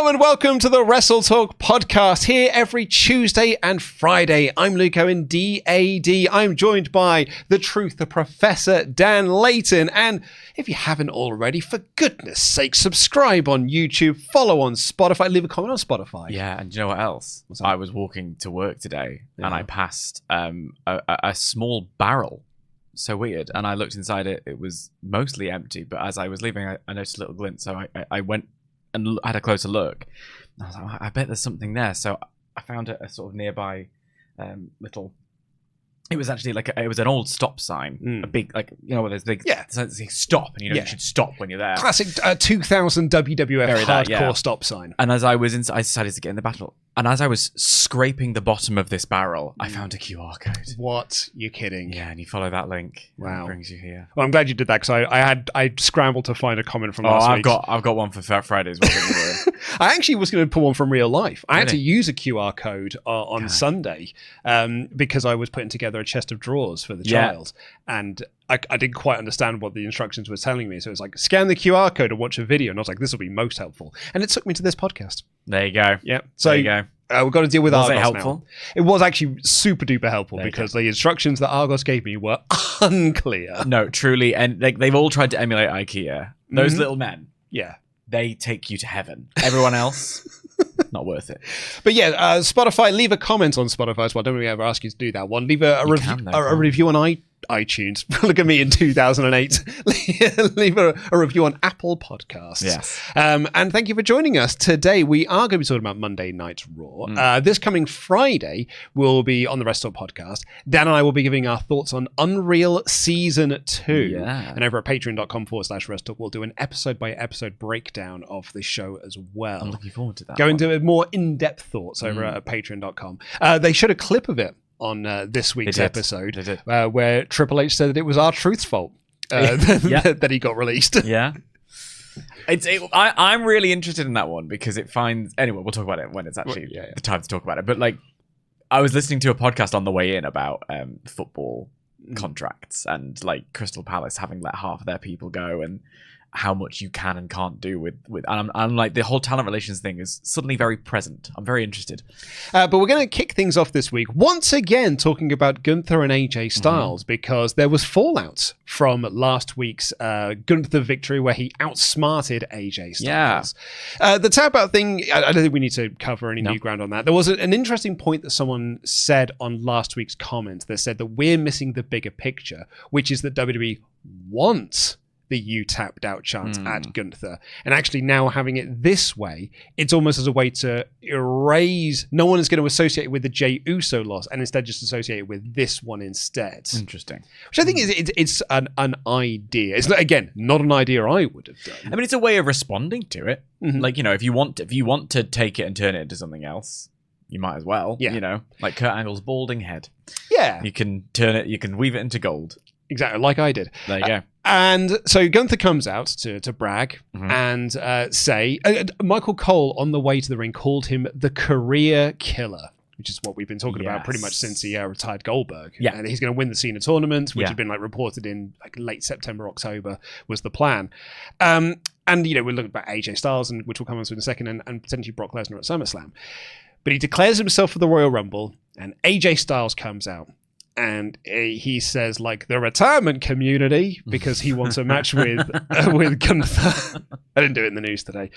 Hello and welcome to the WrestleTalk podcast, here every Tuesday and Friday. I'm Luco in DAD. I'm joined by the truth, the Professor Dan Layton. And if you haven't already, for goodness sake, subscribe on YouTube, follow on Spotify, leave a comment on Spotify. Yeah, and you know what else? I was walking to work today and I passed a small barrel. So weird. And I looked inside it. It was mostly empty. But as I was leaving, I noticed a little glint. So I went and had a closer look. And I was like, I bet there's something there. So I found a sort of nearby little... It was actually it was an old stop sign. A big, where there's big... Yeah. Stop. And you should stop when you're there. Classic 2000 WWF hardcore stop sign. And as I was inside, I decided to get in the battle. And as I was scraping the bottom of this barrel, I found a QR code. What? You're kidding. Yeah, and you follow that link. Wow. It brings you here. Well, I'm glad you did that, because I scrambled to find a comment from last week. I've got one for Fridays. I actually was going to put one from real life. I had to use a QR code on Sunday because I was putting together a chest of drawers for the child. And I didn't quite understand what the instructions were telling me. So it was like, scan the QR code and watch a video. And I was like, this will be most helpful. And it took me to this podcast. There you go. Yeah. So there you go. We've got to deal with Argos. Was it helpful? Now. It was actually super duper helpful because the instructions that Argos gave me were unclear. No, truly. And they've all tried to emulate IKEA. Those little men. Yeah. They take you to heaven. Everyone else, not worth it. But yeah, Spotify, leave a comment on Spotify as well. Don't really ever ask you to do that one. Leave a review on iTunes. Look at me in 2008. Leave a review on Apple Podcasts. Yes. And thank you for joining us today. We are going to be talking about Monday Night Raw. This coming Friday, we'll be on the WrestleTalk podcast. Dan and I will be giving our thoughts on Unreal Season 2. Yeah. And over at patreon.com/WrestleTalk, we'll do an episode-by-episode breakdown of the show as well. I'm looking forward to that. Go into more in-depth thoughts over at patreon.com. They showed a clip of it on this week's episode where Triple H said that it was R-Truth's fault that he got released. Yeah. I'm really interested in that one because it finds... Anyway, we'll talk about it when it's actually the time to talk about it. But I was listening to a podcast on the way in about football contracts and Crystal Palace having let half of their people go and how much you can and can't do with and I'm like, the whole talent relations thing is suddenly very present. I'm very interested. But we're going to kick things off this week once again talking about Gunther and AJ Styles because there was fallout from last week's Gunther victory where he outsmarted AJ Styles. Yeah. The tap out thing, I don't think we need to cover any new ground on that. There was an interesting point that someone said on last week's comment that said that we're missing the bigger picture, which is that WWE wants the "you tapped out" chant at Gunther. And actually now having it this way, it's almost as a way to erase... No one is going to associate it with the Jey Uso loss and instead just associate it with this one instead. Interesting. Which I think it's an idea. It's, again, not an idea I would have done. I mean, it's a way of responding to it. If you want to take it and turn it into something else, you might as well. Yeah. Like Kurt Angle's balding head. Yeah. You can turn it, you can weave it into gold. Exactly, like I did. There you go. And so Gunther comes out to brag and say... Michael Cole, on the way to the ring, called him the career killer, which is what we've been talking about pretty much since he retired Goldberg. Yeah. And he's going to win the Cena tournament, which had been reported in late September, October, was the plan. And, we're looking about AJ Styles, which we'll come on to in a second, and potentially Brock Lesnar at SummerSlam. But he declares himself for the Royal Rumble, and AJ Styles comes out. And he says, the retirement community, because he wants a match with Gunther. I didn't do it in the news today.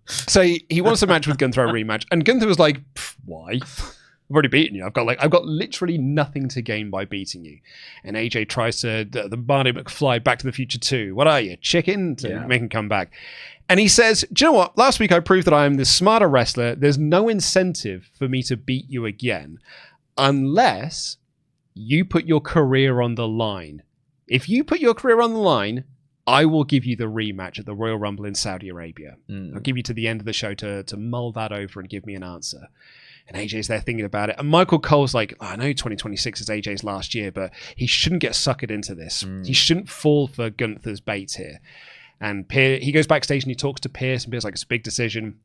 So he wants a match with Gunther, a rematch. And Gunther was like, why? I've already beaten you. I've got literally nothing to gain by beating you. And AJ tries to, the Barney McFly Back to the Future 2. What are you, chicken? To make him come back. And he says, do you know what? Last week I proved that I am the smarter wrestler. There's no incentive for me to beat you again. Unless... you put your career on the line. If you put your career on the line, I will give you the rematch at the Royal Rumble in Saudi Arabia. I'll give you to the end of the show to mull that over and give me an answer. And AJ's there thinking about it. And Michael Cole's like, I know 2026 is AJ's last year, but he shouldn't get suckered into this. He shouldn't fall for Gunther's bait here. And he goes backstage and he talks to Pierce, and Pierce like, it's a big decision,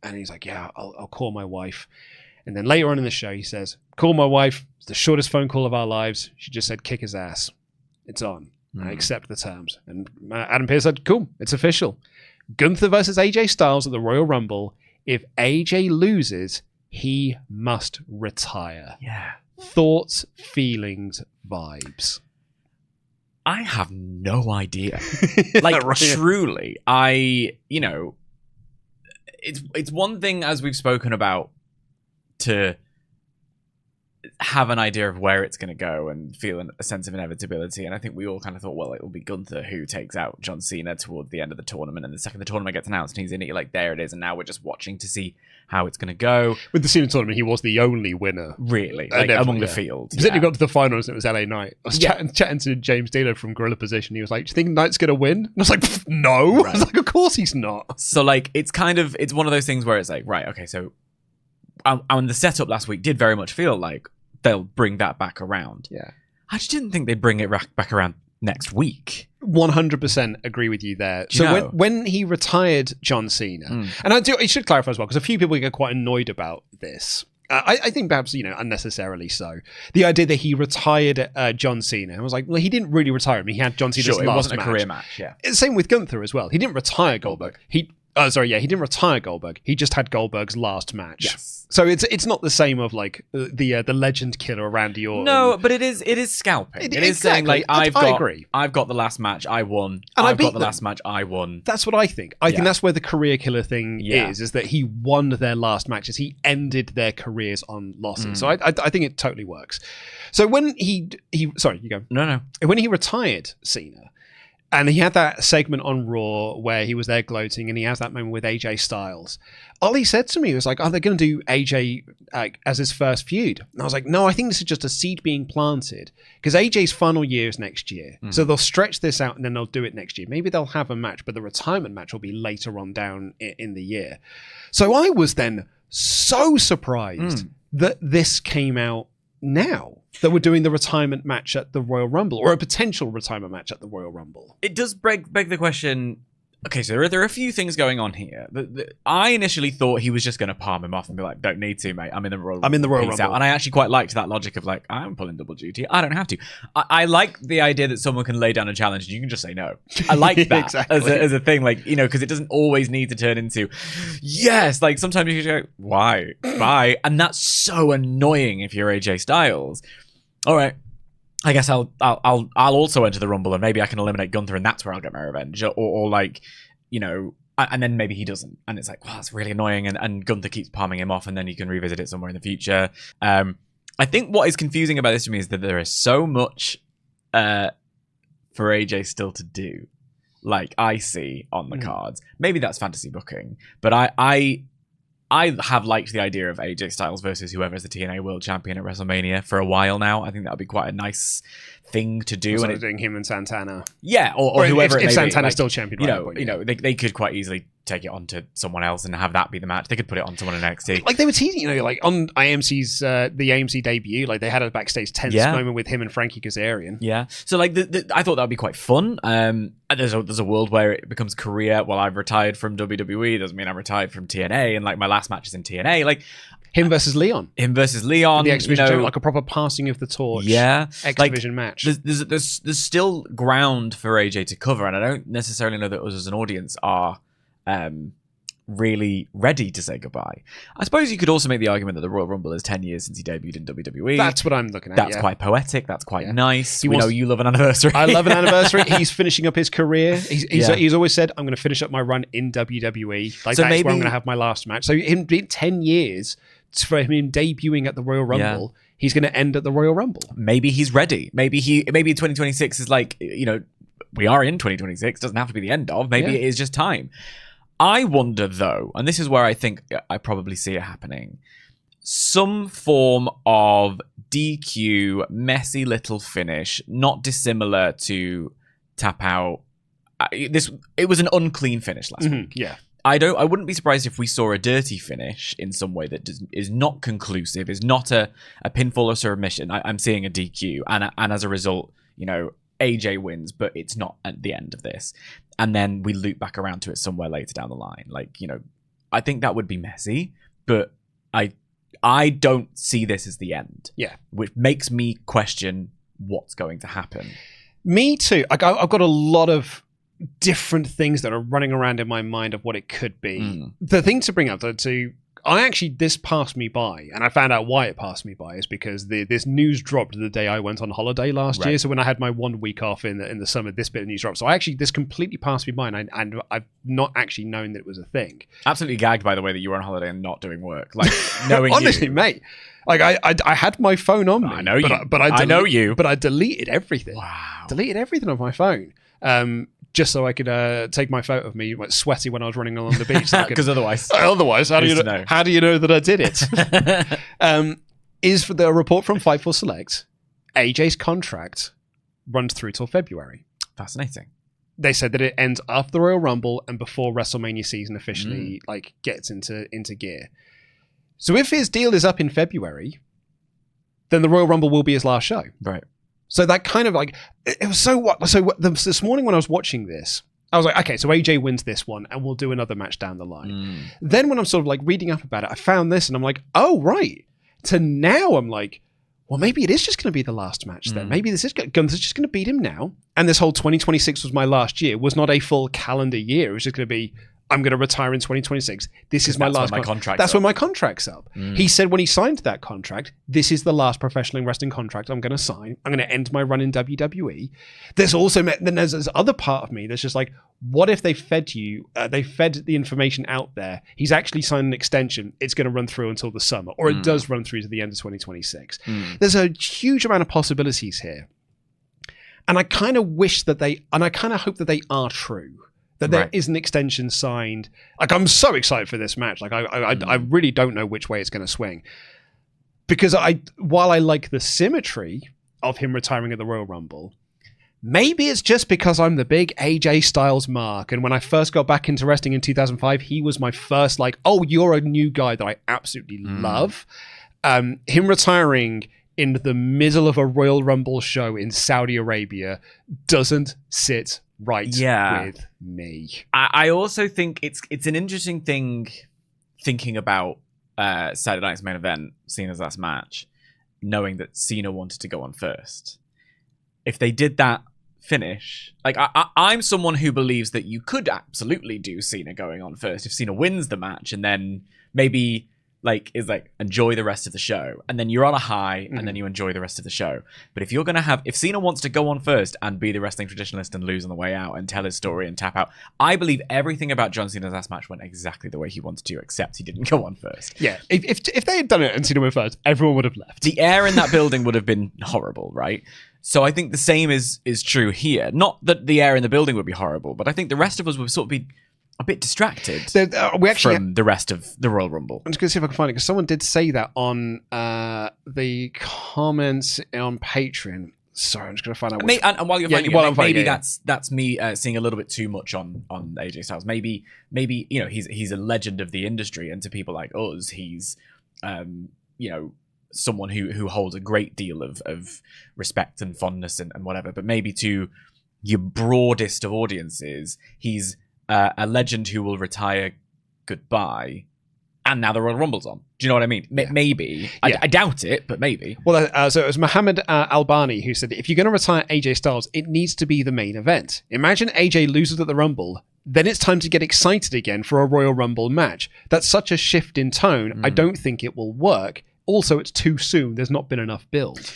and he's like, yeah, I'll call my wife. And then later on in the show, he says, call my wife. It's the shortest phone call of our lives. She just said, kick his ass. It's on. I accept the terms. And Adam Pearce said, cool, it's official. Gunther versus AJ Styles at the Royal Rumble. If AJ loses, he must retire. Yeah. Thoughts, feelings, vibes. I have no idea. Like, truly, it's one thing, as we've spoken about, to have an idea of where it's going to go and feel a sense of inevitability. And I think we all kind of thought, well, it will be Gunther who takes out John Cena toward the end of the tournament. And the second the tournament gets announced and he's in it, you're like, there it is. And now we're just watching to see how it's going to go. With the Cena tournament, he was the only winner. Really? Like, among the field. Because then you got to the finals and it was LA Knight. I was chatting to James Dealer from Gorilla Position. He was like, do you think Knight's going to win? And I was like, no. Right. I was like, of course he's not. So, like, it's one of those things where it's like, right, okay, so and the setup last week did very much feel like they'll bring that back around. Yeah. I just didn't think they'd bring it back around next week. 100% agree with you there. So when he retired John Cena, and I should clarify as well, because a few people get quite annoyed about this. I think perhaps, unnecessarily so. The idea that he retired John Cena. I was like, well, he didn't really retire him. He had John Cena's last match. It wasn't a career match, yeah. Same with Gunther as well. He didn't retire Goldberg. He didn't retire Goldberg. He just had Goldberg's last match. Yes. So it's not the same of like the legend killer Randy Orton. No, but it is scalping. It is saying like I agree. I've got the last match, I won. And I've got the last match, I won. That's what I think. I think that's where the career killer thing is that he won their last matches. He ended their careers on losses. So I think it totally works. So when he sorry, you go. No. When he retired Cena, and he had that segment on Raw where he was there gloating, and he has that moment with AJ Styles. Ollie said to me, he was like, are they going to do AJ as his first feud? And I was like, no, I think this is just a seed being planted, because AJ's final year is next year. So they'll stretch this out and then they'll do it next year. Maybe they'll have a match, but the retirement match will be later on down in the year. So I was then so surprised that this came out now, that we're doing the retirement match at the Royal Rumble, or a potential retirement match at the Royal Rumble. It does beg the question. Okay, so there are a few things going on here. I initially thought he was just going to palm him off and be like, don't need to, mate. I'm in the Royal Rumble. Out. And I actually quite liked that logic of like, I'm pulling double duty. I don't have to. I like the idea that someone can lay down a challenge and you can just say no. I like that exactly. as a thing, like, because it doesn't always need to turn into, yes, like sometimes you just go, why? Bye. And that's so annoying if you're AJ Styles. All right. I guess I'll also enter the Rumble and maybe I can eliminate Gunther and that's where I'll get my revenge. Or like, and then maybe he doesn't. And it's like, wow, it's really annoying. And Gunther keeps palming him off and then you can revisit it somewhere in the future. I think what is confusing about this to me is that there is so much for AJ still to do. Like I see on the cards. Maybe that's fantasy booking. But I have liked the idea of AJ Styles versus whoever's the TNA World Champion at WrestleMania for a while now. I think that would be quite a nice thing to do. And doing him and Santana. Yeah, or whoever if Santana's still champion. They could quite easily take it on to someone else and have that be the match. They could put it on someone in NXT. Like they were teasing, like on AMC's the AMC debut, like they had a backstage tense moment with him and Frankie Kazarian. Yeah, so like I thought that would be quite fun. And there's a world where it becomes career. Well, I've retired from WWE doesn't mean I'm retired from TNA, and like my last match is in TNA. Like him versus Leon. The X Division, like a proper passing of the torch. Yeah, X Division match. There's still ground for AJ to cover, and I don't necessarily know that us as an audience are really ready to say goodbye. I suppose you could also make the argument that the Royal Rumble is 10 years since he debuted in WWE. That's what I'm looking at. That's quite poetic. That's quite nice. We know you love an anniversary. I love an anniversary. He's finishing up his career. He's always said, I'm going to finish up my run in WWE. Like so that's where I'm going to have my last match. So in 10 years for him debuting at the Royal Rumble, he's going to end at the Royal Rumble. Maybe he's ready. Maybe 2026 is like, we are in 2026. Doesn't have to be the end of. Maybe it is just time. I wonder, though, and this is where I think I probably see it happening, some form of DQ, messy little finish, not dissimilar to tap out. It was an unclean finish last week. Yeah. I wouldn't be surprised if we saw a dirty finish in some way that is not conclusive, is not a pinfall or submission. I'm seeing a DQ, and as a result, AJ wins, but it's not at the end of this. And then we loop back around to it somewhere later down the line. Like, I think that would be messy, but I don't see this as the end. Yeah. Which makes me question what's going to happen. Me too. I've got a lot of different things that are running around in my mind of what it could be. The thing to bring up, though, this passed me by, and I found out why it passed me by is because this news dropped the day I went on holiday last year. So when I had my 1 week off in the summer, this bit of news dropped. So this completely passed me by, and I've not actually known that it was a thing. Absolutely gagged, by the way, that you were on holiday and not doing work. Like, knowing honestly, mate. Like I had my phone on me. I know you. I know you. But I deleted everything. Wow. Deleted everything on my phone. Just so I could take my photo of me sweaty when I was running along the beach. Because otherwise, how do you know that I did it? Is for the report from Fightful Select, AJ's contract runs through till February. Fascinating. They said that it ends after the Royal Rumble and before WrestleMania season officially gets into gear. So if his deal is up in February, then the Royal Rumble will be his last show. Right. So that kind of it was this morning when I was watching this, I was like, okay, so AJ wins this one and we'll do another match down the line. Then when I'm sort of reading up about it, I found this and I'm like, oh, right. To now I'm like, well, maybe it is just going to be the last match then. Maybe Gunther's just going to beat him now. And this whole 2026 was my last year was not a full calendar year. It was just going to be, I'm going to retire in 2026. This is my last contract. That's when my contract's up. He said when he signed that contract, this is the last professional wrestling contract I'm going to sign. I'm going to end my run in WWE. There's this other part of me that's just like, what if they fed the information out there? He's actually signed an extension. It's going to run through until the summer, or it does run through to the end of 2026. There's a huge amount of possibilities here. And I kind of wish that I kind of hope that they are true. That there is an extension signed. I'm so excited for this match. I really don't know which way it's going to swing. Because while I like the symmetry of him retiring at the Royal Rumble, maybe it's just because I'm the big AJ Styles mark. And when I first got back into wrestling in 2005, he was my first oh, you're a new guy that I absolutely love. Him retiring in the middle of a Royal Rumble show in Saudi Arabia doesn't sit right with me. I also think it's an interesting thing thinking about Saturday Night's main event, Cena's last match, knowing that Cena wanted to go on first. If they did that finish, I'm someone who believes that you could absolutely do Cena going on first if Cena wins the match and then maybe enjoy the rest of the show, and then you're on a high, and then you enjoy the rest of the show. But if if Cena wants to go on first and be the wrestling traditionalist and lose on the way out and tell his story and tap out, I believe everything about John Cena's last match went exactly the way he wanted to, except he didn't go on first. Yeah, if they had done it and Cena went first, everyone would have left. The air in that building would have been horrible, right? So I think the same is true here. Not that the air in the building would be horrible, but I think the rest of us would sort of be a bit distracted from the rest of the Royal Rumble. I'm just going to see if I can find it, because someone did say that on the comments on Patreon. Sorry, I'm just going to find out. And while you're finding it, maybe that's me seeing a little bit too much on AJ Styles. Maybe he's a legend of the industry, and to people like us, he's someone who holds a great deal of respect and fondness and whatever. But maybe to your broadest of audiences, he's a legend who will retire goodbye, and now the Royal Rumble's on. Do you know what I mean? Maybe. I doubt it, but maybe. Well, so it was Muhammad Albani who said, if you're going to retire AJ Styles, it needs to be the main event. Imagine AJ loses at the Rumble, then it's time to get excited again for a Royal Rumble match. That's such a shift in tone. I don't think it will work. Also, it's too soon. There's not been enough build.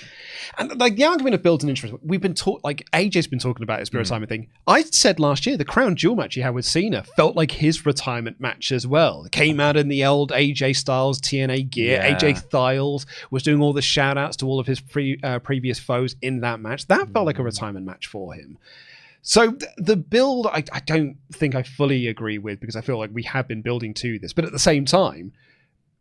And the argument of build's an interesting. We've been AJ's been talking about his retirement thing. I said last year the crown jewel match he had with Cena felt like his retirement match as well. It came out in the old AJ Styles TNA gear. Yeah. AJ Styles was doing all the shout outs to all of his previous foes in that match. That felt like a retirement match for him. So the build, I don't think I fully agree with, because I feel like we have been building to this. But at the same time,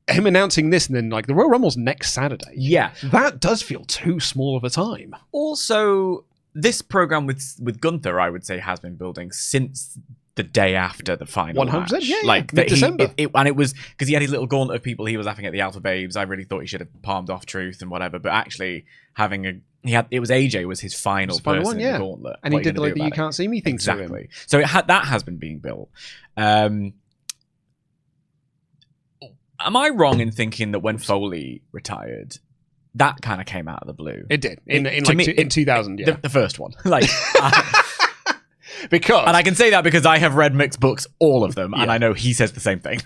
him announcing this and then the Royal Rumble's next Saturday. Yeah. That does feel too small of a time. Also, this program with Gunther, I would say, has been building since the day after the final 100%, match. Yeah, December. And it was because he had his little gauntlet of people he was laughing at, the Alpha Babes. I really thought he should have palmed off Truth and whatever, but actually it was AJ was his final person one, in the gauntlet. And he did the You Can't See Me thing exactly. to him. So that has been being built. Am I wrong in thinking that when Foley retired, that kind of came out of the blue? It did. In 2000, yeah. The first one. Because... And I can say that because I have read Mick's books, all of them, and I know he says the same thing.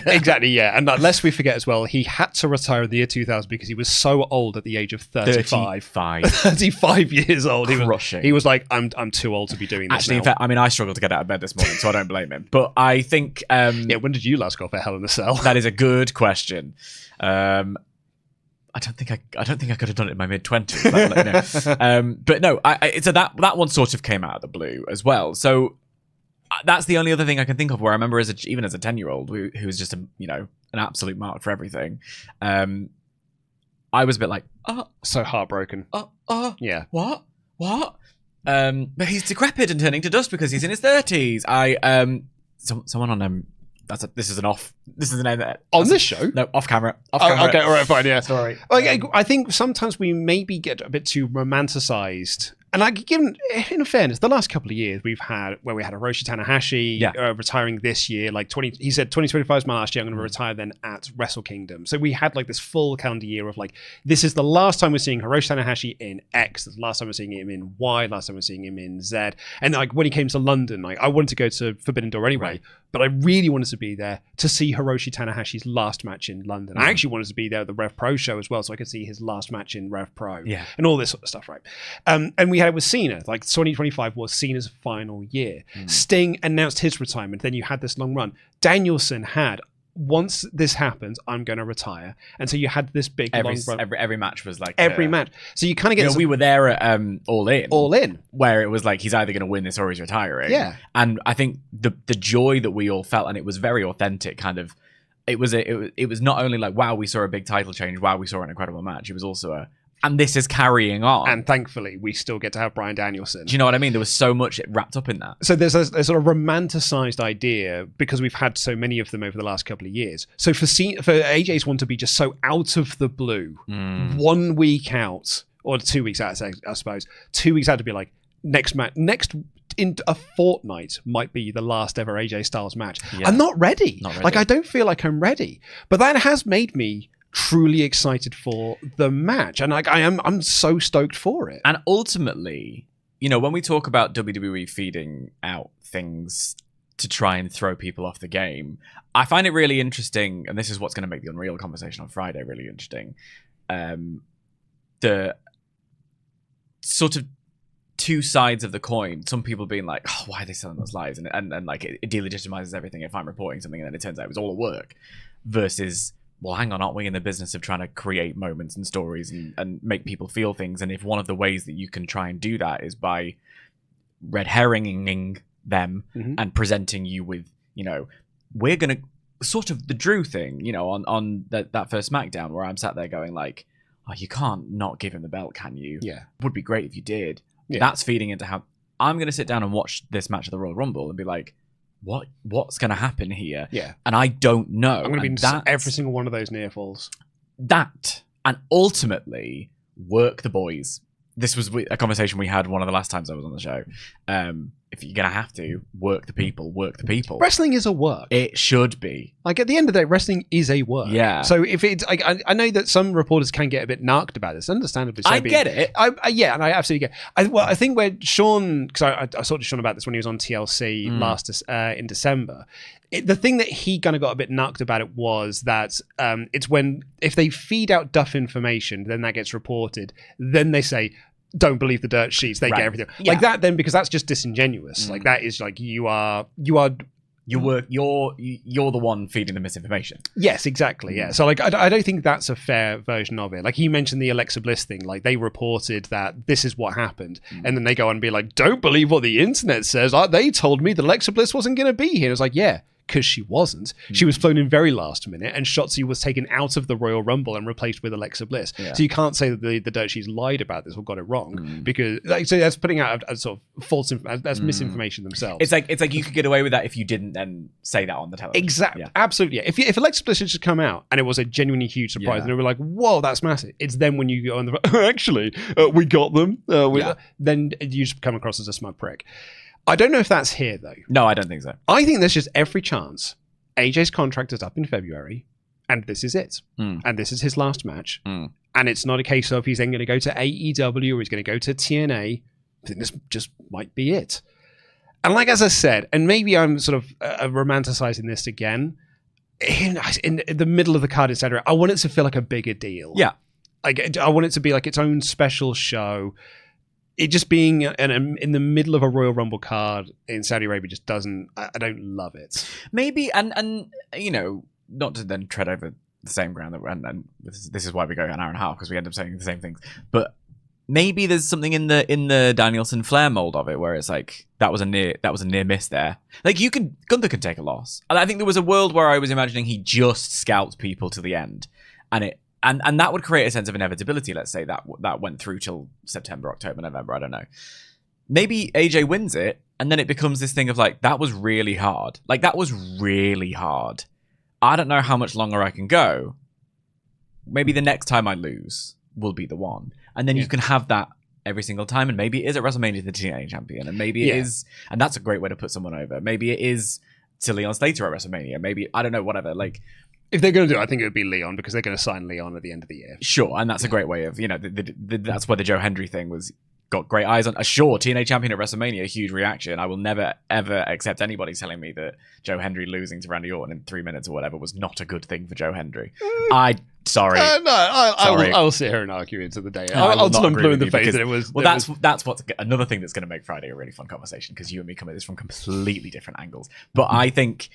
Exactly, yeah. And lest we forget as well, he had to retire in the year 2000 because he was so old at the age of 35. 35 years old. He was like, I'm too old to be doing this. Actually, in fact, I mean, I struggled to get out of bed this morning, so I don't blame him. But I think... when did you last go for Hell in a Cell? That is a good question. I don't think I could have done it in my mid-20s. But no, so that one sort of came out of the blue as well. So that's the only other thing I can think of where I remember even as a 10-year-old who was just an absolute mark for everything. I was a bit like, so heartbroken. Yeah. What? But he's decrepit and turning to dust because he's in his 30s. Someone on this is on this show. No, off camera. Okay, all right, fine. Yeah, sorry. I think sometimes we maybe get a bit too romanticized. And given, in fairness, the last couple of years we had Hiroshi Tanahashi retiring this year. He said 2025 is my last year. I'm going to retire then at Wrestle Kingdom. So we had this full calendar year of this is the last time we're seeing Hiroshi Tanahashi in X. This is the last time we're seeing him in Y. Last time we're seeing him in Z. And when he came to London, I wanted to go to Forbidden Door anyway, but I really wanted to be there to see Hiroshi Tanahashi's last match in London. I actually wanted to be there at the Rev Pro show as well, so I could see his last match in Rev Pro. Yeah, and all this sort of stuff, right? And we had it with Cena. 2025 was Cena's final year. Sting announced his retirement. Then you had this long run. Danielson had, once this happens, I'm going to retire. And so you had this big long run. Every match was every match. So you kind of get... we were there at All In. Where it was he's either going to win this or he's retiring. Yeah. And I think the joy that we all felt, and it was very authentic, kind of... It was not only wow, we saw a big title change, wow, we saw an incredible match. It was also and this is carrying on. And thankfully, we still get to have Bryan Danielson. Do you know what I mean? There was so much wrapped up in that. So there's a sort of romanticized idea because we've had so many of them over the last couple of years. So for AJ's one to be just so out of the blue, 1 week out, or 2 weeks out, I suppose, 2 weeks out to be next in a fortnight might be the last ever AJ Styles match. Yeah. I'm not ready. I don't feel like I'm ready. But that has made me truly excited for the match, and I'm so stoked for it. And ultimately, when we talk about WWE feeding out things to try and throw people off the game, I find it really interesting, and this is what's going to make the Unreal conversation on Friday really interesting. The sort of two sides of the coin. Some people being like, "Oh, why are they selling those lives?" And it delegitimizes everything if I'm reporting something and then it turns out it was all a work. Versus, well, hang on, aren't we in the business of trying to create moments and stories and make people feel things? And if one of the ways that you can try and do that is by red herringing them and presenting you with, we're going to sort of the Drew thing, on that first SmackDown where I'm sat there going oh, you can't not give him the belt, can you? Yeah. Would be great if you did. Yeah. That's feeding into how I'm going to sit down and watch this match of the Royal Rumble and be like, what's going to happen here? Yeah. And I don't know. I'm going to be in every single one of those near falls. That, and ultimately, work the boys. This was a conversation we had one of the last times I was on the show. If you're going to have to, work the people. Wrestling is a work. It should be. At the end of the day, wrestling is a work. Yeah. So if it's... I know that some reporters can get a bit narked about this, understandably so. I get it. Yeah, and I absolutely get it. I think where Sean... Because I talked to Sean about this when he was on TLC in December. The thing that he kind of got a bit narked about it was that it's if they feed out duff information, then that gets reported, then they say, don't believe the dirt sheets, they get everything. Yeah. That then, because that's just disingenuous. That is you're the one feeding the misinformation. Yes, exactly. Yeah. So I don't think that's a fair version of it. He mentioned the Alexa Bliss thing. They reported that this is what happened, and then they go on and be like, don't believe what the internet says. They told me that Alexa Bliss wasn't going to be here. It was yeah. Because she wasn't. She was flown in very last minute, and Shotzi was taken out of the Royal Rumble and replaced with Alexa Bliss. Yeah. So you can't say that the dirt sheets lied about this or got it wrong, because so that's putting out a sort of false, that's misinformation themselves. It's like you could get away with that if you didn't then say that on the television. Exactly, yeah. Absolutely. Yeah. If Alexa Bliss had just come out and it was a genuinely huge surprise, and they were like, "Whoa, that's massive!" It's then when you go on actually, we got them. Then you just come across as a smug prick. I don't know if that's here, though. No, I don't think so. I think there's just every chance AJ's contract is up in February, and this is it. And this is his last match. And it's not a case of he's then going to go to AEW or he's going to go to TNA. I think this just might be it. And like, as I said, and maybe I'm sort of romanticizing this again, in the middle of the card, etc., I want it to feel like a bigger deal. Yeah. Like, I want it to be like its own special show. It just being in the middle of a Royal Rumble card in Saudi Arabia just doesn't... I don't love it. Maybe, and you know, not to then tread over the same ground that we're... And this is why we go an hour and a half, because we end up saying the same things. But maybe there's something in the Danielson Flair mold of it where it's like that was a near miss there. Like Gunther can take a loss, and I think there was a world where I was imagining he just scalped people to the end, and that would create a sense of inevitability. Let's say that went through till September, October, November. I don't know. Maybe AJ wins it, and then it becomes this thing of like that was really hard. Like that was really hard. I don't know how much longer I can go. Maybe the next time I lose will be the one. And then you can have that every single time. And maybe it is at WrestleMania the TNA champion. And maybe it is, and that's a great way to put someone over. Maybe it is to Leon Slater at WrestleMania. Maybe, I don't know, whatever. Like, if they're going to do it, I think it would be Leon, because they're going to sign Leon at the end of the year. Sure. And that's a great way of, you know, that's where the Joe Hendry thing got great eyes on. Sure, TNA champion at WrestleMania, huge reaction. I will never, ever accept anybody telling me that Joe Hendry losing to Randy Orton in 3 minutes or whatever was not a good thing for Joe Hendry. Sorry. I will sit here and argue into the day. I'll tell them blue in the face that it was... Well, that's what's another thing that's going to make Friday a really fun conversation, because you and me come at this from completely different angles. But I think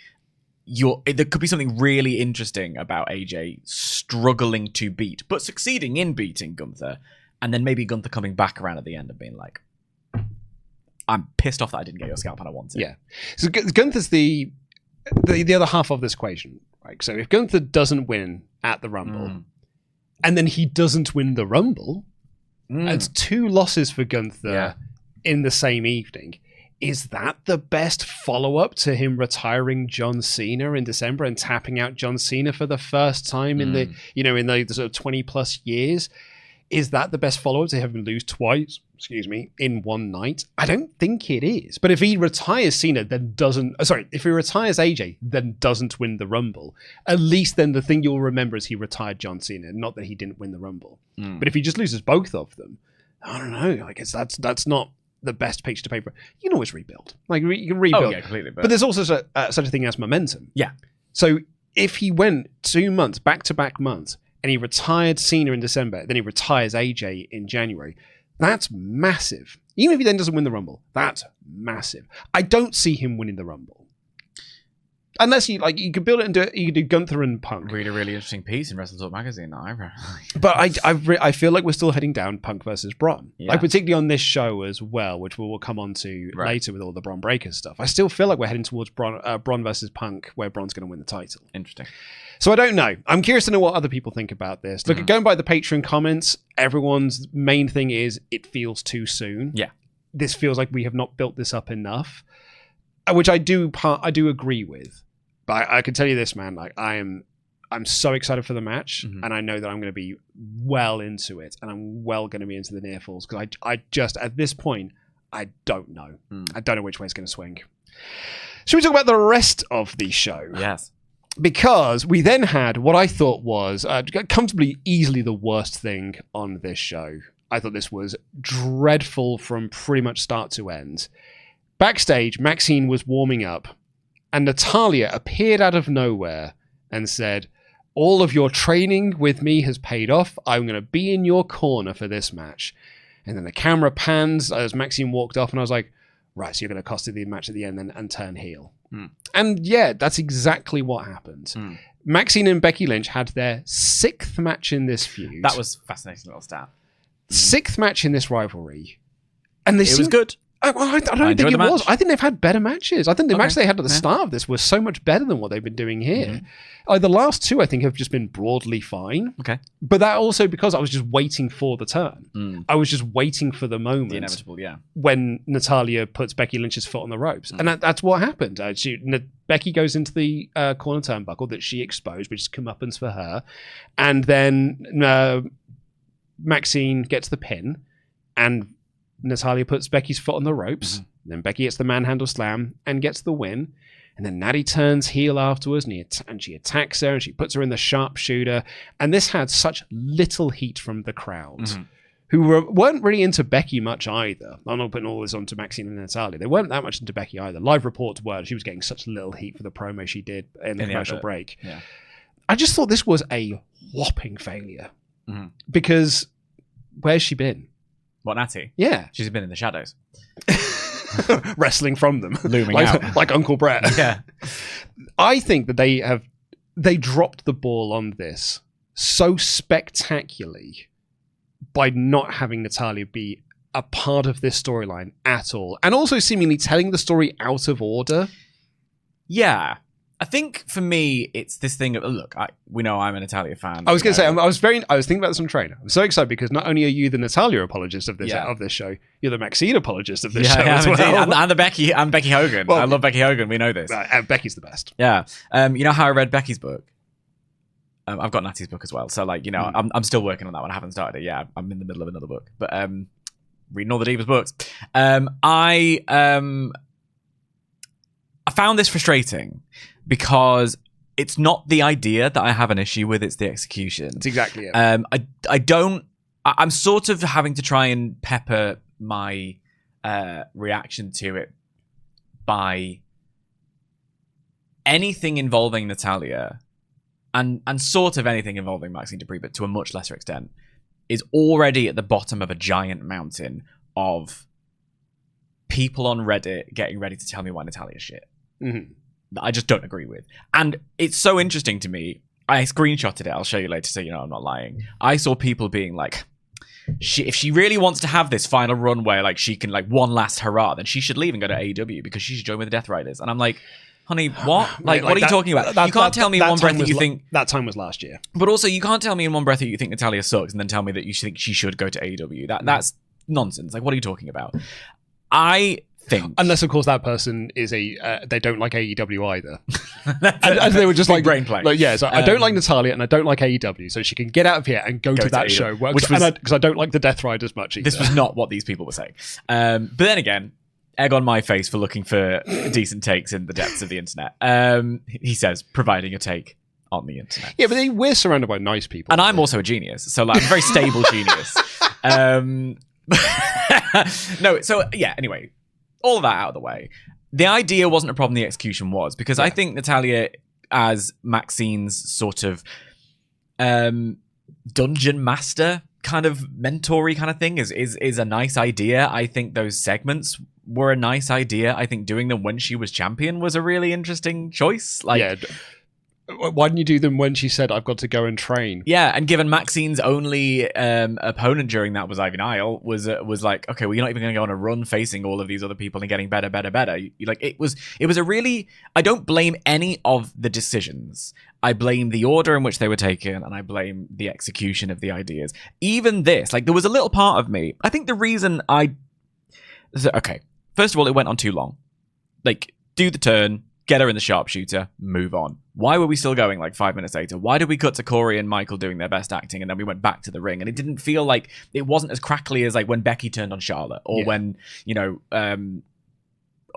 there could be something really interesting about AJ struggling to beat, but succeeding in beating Gunther, and then maybe Gunther coming back around at the end and being like, I'm pissed off that I didn't get your scalp and I want it. Yeah. So Gunther's the other half of this equation. Right? So if Gunther doesn't win at the Rumble, and then he doesn't win the Rumble, it's 2 losses for Gunther in the same evening. Is that the best follow-up to him retiring John Cena in December and tapping out John Cena for the first time in the sort of 20 plus years? Is that the best follow-up to have him lose twice, in one night? I don't think it is. But if he retires Cena, then if he retires AJ, then doesn't win the Rumble, at least then the thing you'll remember is he retired John Cena, not that he didn't win the Rumble. But if he just loses both of them, I don't know. I guess that's not the best picture to paper. You can always rebuild. Like, you can rebuild. Oh, yeah, completely. But there's also such a thing as momentum. Yeah. So if he went 2 months, back-to-back months, and he retired Cena in December, then he retires AJ in January, that's massive. Even if he then doesn't win the Rumble, that's massive. I don't see him winning the Rumble. Unless you could build it into, you could do Gunther and Punk. Read a really interesting piece in WrestleTalk magazine that I read. But I feel like we're still heading down Punk versus Braun. Yeah. Like, particularly on this show as well, which we'll come on to later with all the Braun Breakers stuff. I still feel like we're heading towards Braun versus Punk, where Braun's going to win the title. Interesting. So I don't know. I'm curious to know what other people think about this. Look, going by the Patreon comments, everyone's main thing is it feels too soon. Yeah. This feels like we have not built this up enough, which I do agree with. But I can tell you this, man. Like, I'm so excited for the match, and I know that I'm going to be well into it, and I'm well going to be into the near falls, because I just at this point I don't know. I don't know which way it's going to swing. Should we talk about the rest of the show? Yes. Because we then had what I thought was comfortably, easily the worst thing on this show. I thought this was dreadful from pretty much start to end. Backstage, Maxxine was warming up, and Natalya appeared out of nowhere and said, all of your training with me has paid off. I'm going to be in your corner for this match. And then the camera pans as Maxxine walked off, and I was like, right, so you're going to cost it the match at the end and turn heel. And yeah, that's exactly what happened. Maxxine and Becky Lynch had their 6th match in this feud. That was a fascinating little stat. 6th match in this rivalry. And it was good. I don't think it was. I think they've had better matches. I think the match they had at the start of this was so much better than what they've been doing here. The last 2, I think, have just been broadly fine. Okay. But that also because I was just waiting for the turn. I was just waiting for the moment. The inevitable, yeah. When Natalya puts Becky Lynch's foot on the ropes. And that's what happened. Becky goes into the corner turnbuckle that she exposed, which is comeuppance for her. And then Maxxine gets the pin, and Natalya puts Becky's foot on the ropes. Then Becky gets the manhandle slam and gets the win. And then Natty turns heel afterwards, and she attacks her, and she puts her in the sharpshooter. And this had such little heat from the crowd. who weren't really into Becky much either. I'm not putting all this onto Maxxine and Natalia. They weren't that much into Becky either. Live reports were she was getting such little heat for the promo she did in the commercial break. Yeah. I just thought this was a whopping failure because where's she been? What, Natty? Yeah. She's been in the shadows. Wrestling from them. Looming out. Like Uncle Brett. Yeah. I think that they dropped the ball on this so spectacularly by not having Natalia be a part of this storyline at all. And also seemingly telling the story out of order. Yeah. I think for me, it's this thing of, look, we know I'm a Natalia fan. I was going to say, I was thinking about this on Trainer. I'm so excited because not only are you the Natalia apologist of this show, you're the Maxxine apologist of this show as well. And Becky Hogan. Well, I love Becky Hogan. We know this. And Becky's the best. Yeah. You know how I read Becky's book? I've got Natty's book as well. So, like, you know, I'm still working on that one. I haven't started it. Yeah, I'm in the middle of another book. But reading all the Divas books. I found this frustrating because it's not the idea that I have an issue with, it's the execution. That's exactly it. I'm sort of having to try and pepper my reaction to it by anything involving Natalia and sort of anything involving Maxxine Dupri, but to a much lesser extent, is already at the bottom of a giant mountain of people on Reddit getting ready to tell me why Natalia's shit. Mm-hmm. That I just don't agree with. And it's so interesting to me. I screenshotted it. I'll show you later so you know I'm not lying. I saw people being like, if she really wants to have this final run where like she can like one last hurrah, then she should leave and go to AEW because she should join with the Death Riders. And I'm like, honey, what? Like what are you talking about? You can't tell me in one breath that you think... That time was last year. But also, you can't tell me in one breath that you think Natalia sucks and then tell me that you think she should go to AEW. That's nonsense. Like, what are you talking about? I think... Unless, of course, that person is they don't like AEW either. and they were just like... brain play. Yeah, so I don't like Natalia and I don't like AEW, so she can get out of here and go to that show. Because I don't like the Death Riders much either. This was not what these people were saying. But then again... Egg on my face for looking for decent takes in the depths of the internet. He says, providing a take on the internet. Yeah, but we're surrounded by nice people. And I'm also a genius. So like, I'm a very stable genius. No, so yeah, anyway, all of that out of the way. The idea wasn't a problem, the execution was. Because I think Natalia, as Maxxine's sort of dungeon master, kind of mentory kind of thing is a nice idea. I think those segments were a nice idea. I think doing them when she was champion was a really interesting choice. Like, yeah. Why didn't you do them when she said, I've got to go and train? Yeah, and given Maxxine's only opponent during that was Ivy Nile, was like, okay, well, you're not even going to go on a run facing all of these other people and getting better. Like, it was a really... I don't blame any of the decisions. I blame the order in which they were taken, and I blame the execution of the ideas. Even this, like, there was a little part of me... I think the reason okay, first of all, it went on too long. Like, do the turn... Get her in the sharpshooter, move on. Why were we still going like 5 minutes later? Why did we cut to Corey and Michael doing their best acting and then we went back to the ring? And it didn't feel like it wasn't as crackly as like when Becky turned on Charlotte or when, you know,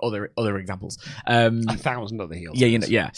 other examples. 1,000 other heels. Yeah, you know, yeah.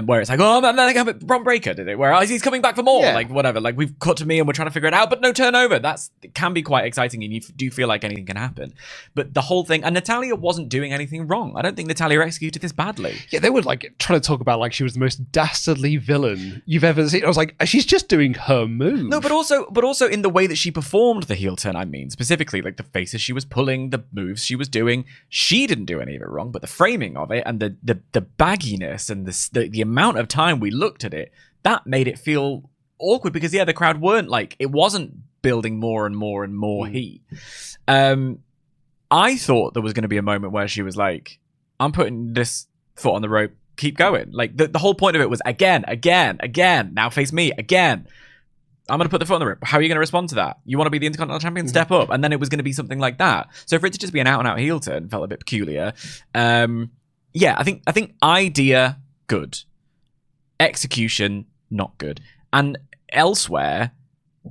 Where it's like, oh man, like Bron Breakker did it. Where he's coming back for more. Yeah. Like whatever. Like we've cut to me and we're trying to figure it out, but no turnover. It can be quite exciting, and you do feel like anything can happen. But the whole thing, and Natalia wasn't doing anything wrong. I don't think Natalia executed this badly. Yeah, they were like trying to talk about like she was the most dastardly villain you've ever seen. I was like, she's just doing her move. No, but also in the way that she performed the heel turn. I mean, specifically like the faces she was pulling, the moves she was doing. She didn't do any of it wrong, but the framing of it and the bagginess and the amount of time we looked at it, that made it feel awkward because the crowd weren't like, it wasn't building more and more and more heat. I thought there was going to be a moment where she was like, I'm putting this foot on the rope, keep going. Like the whole point of it was again, now face me again. I'm going to put the foot on the rope. How are you going to respond to that? You want to be the Intercontinental Champion? Step up. And then it was going to be something like that. So for it to just be an out-and-out heel turn felt a bit peculiar. Yeah, I think idea, good. Execution, not good. And elsewhere,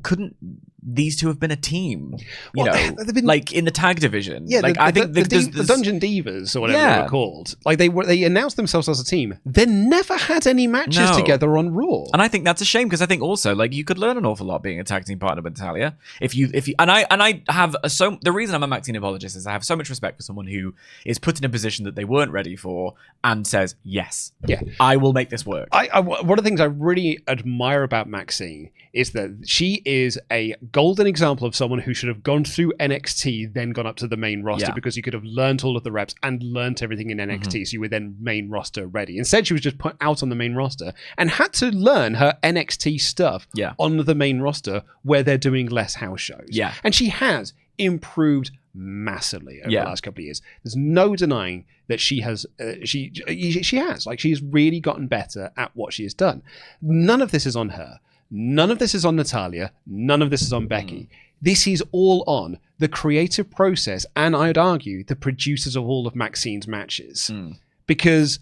couldn't these two have been a team, you Well, know, they've been- like in the tag division. Yeah, like I think the Dungeon Divas or whatever they were called, like they announced themselves as a team. They never had any matches together on Raw, and I think that's a shame because I think also like you could learn an awful lot being a tag team partner with Natalya if you and I have the reason I'm a Maxxine apologist is I have so much respect for someone who is put in a position that they weren't ready for and says yes, I will make this work. One of the things I really admire about Maxxine is that she is a golden example of someone who should have gone through NXT, then gone up to the main roster because you could have learned all of the reps and learnt everything in NXT, so you were then main roster ready. Instead, she was just put out on the main roster and had to learn her NXT stuff on the main roster where they're doing less house shows. Yeah. And she has improved massively over the last couple of years. There's no denying that she has she's really gotten better at what she has done. None of this is on her. None of this is on Natalya. None of this is on Becky. This is all on the creative process, and I'd argue the producers of all of Maxxine's matches. Because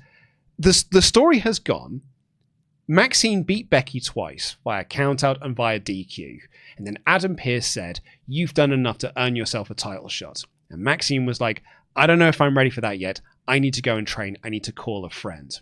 the story has gone, Maxxine beat Becky twice via countout and via DQ. And then Adam Pearce said, "You've done enough to earn yourself a title shot." And Maxxine was like, "I don't know if I'm ready for that yet. I need to go and train. I need to call a friend."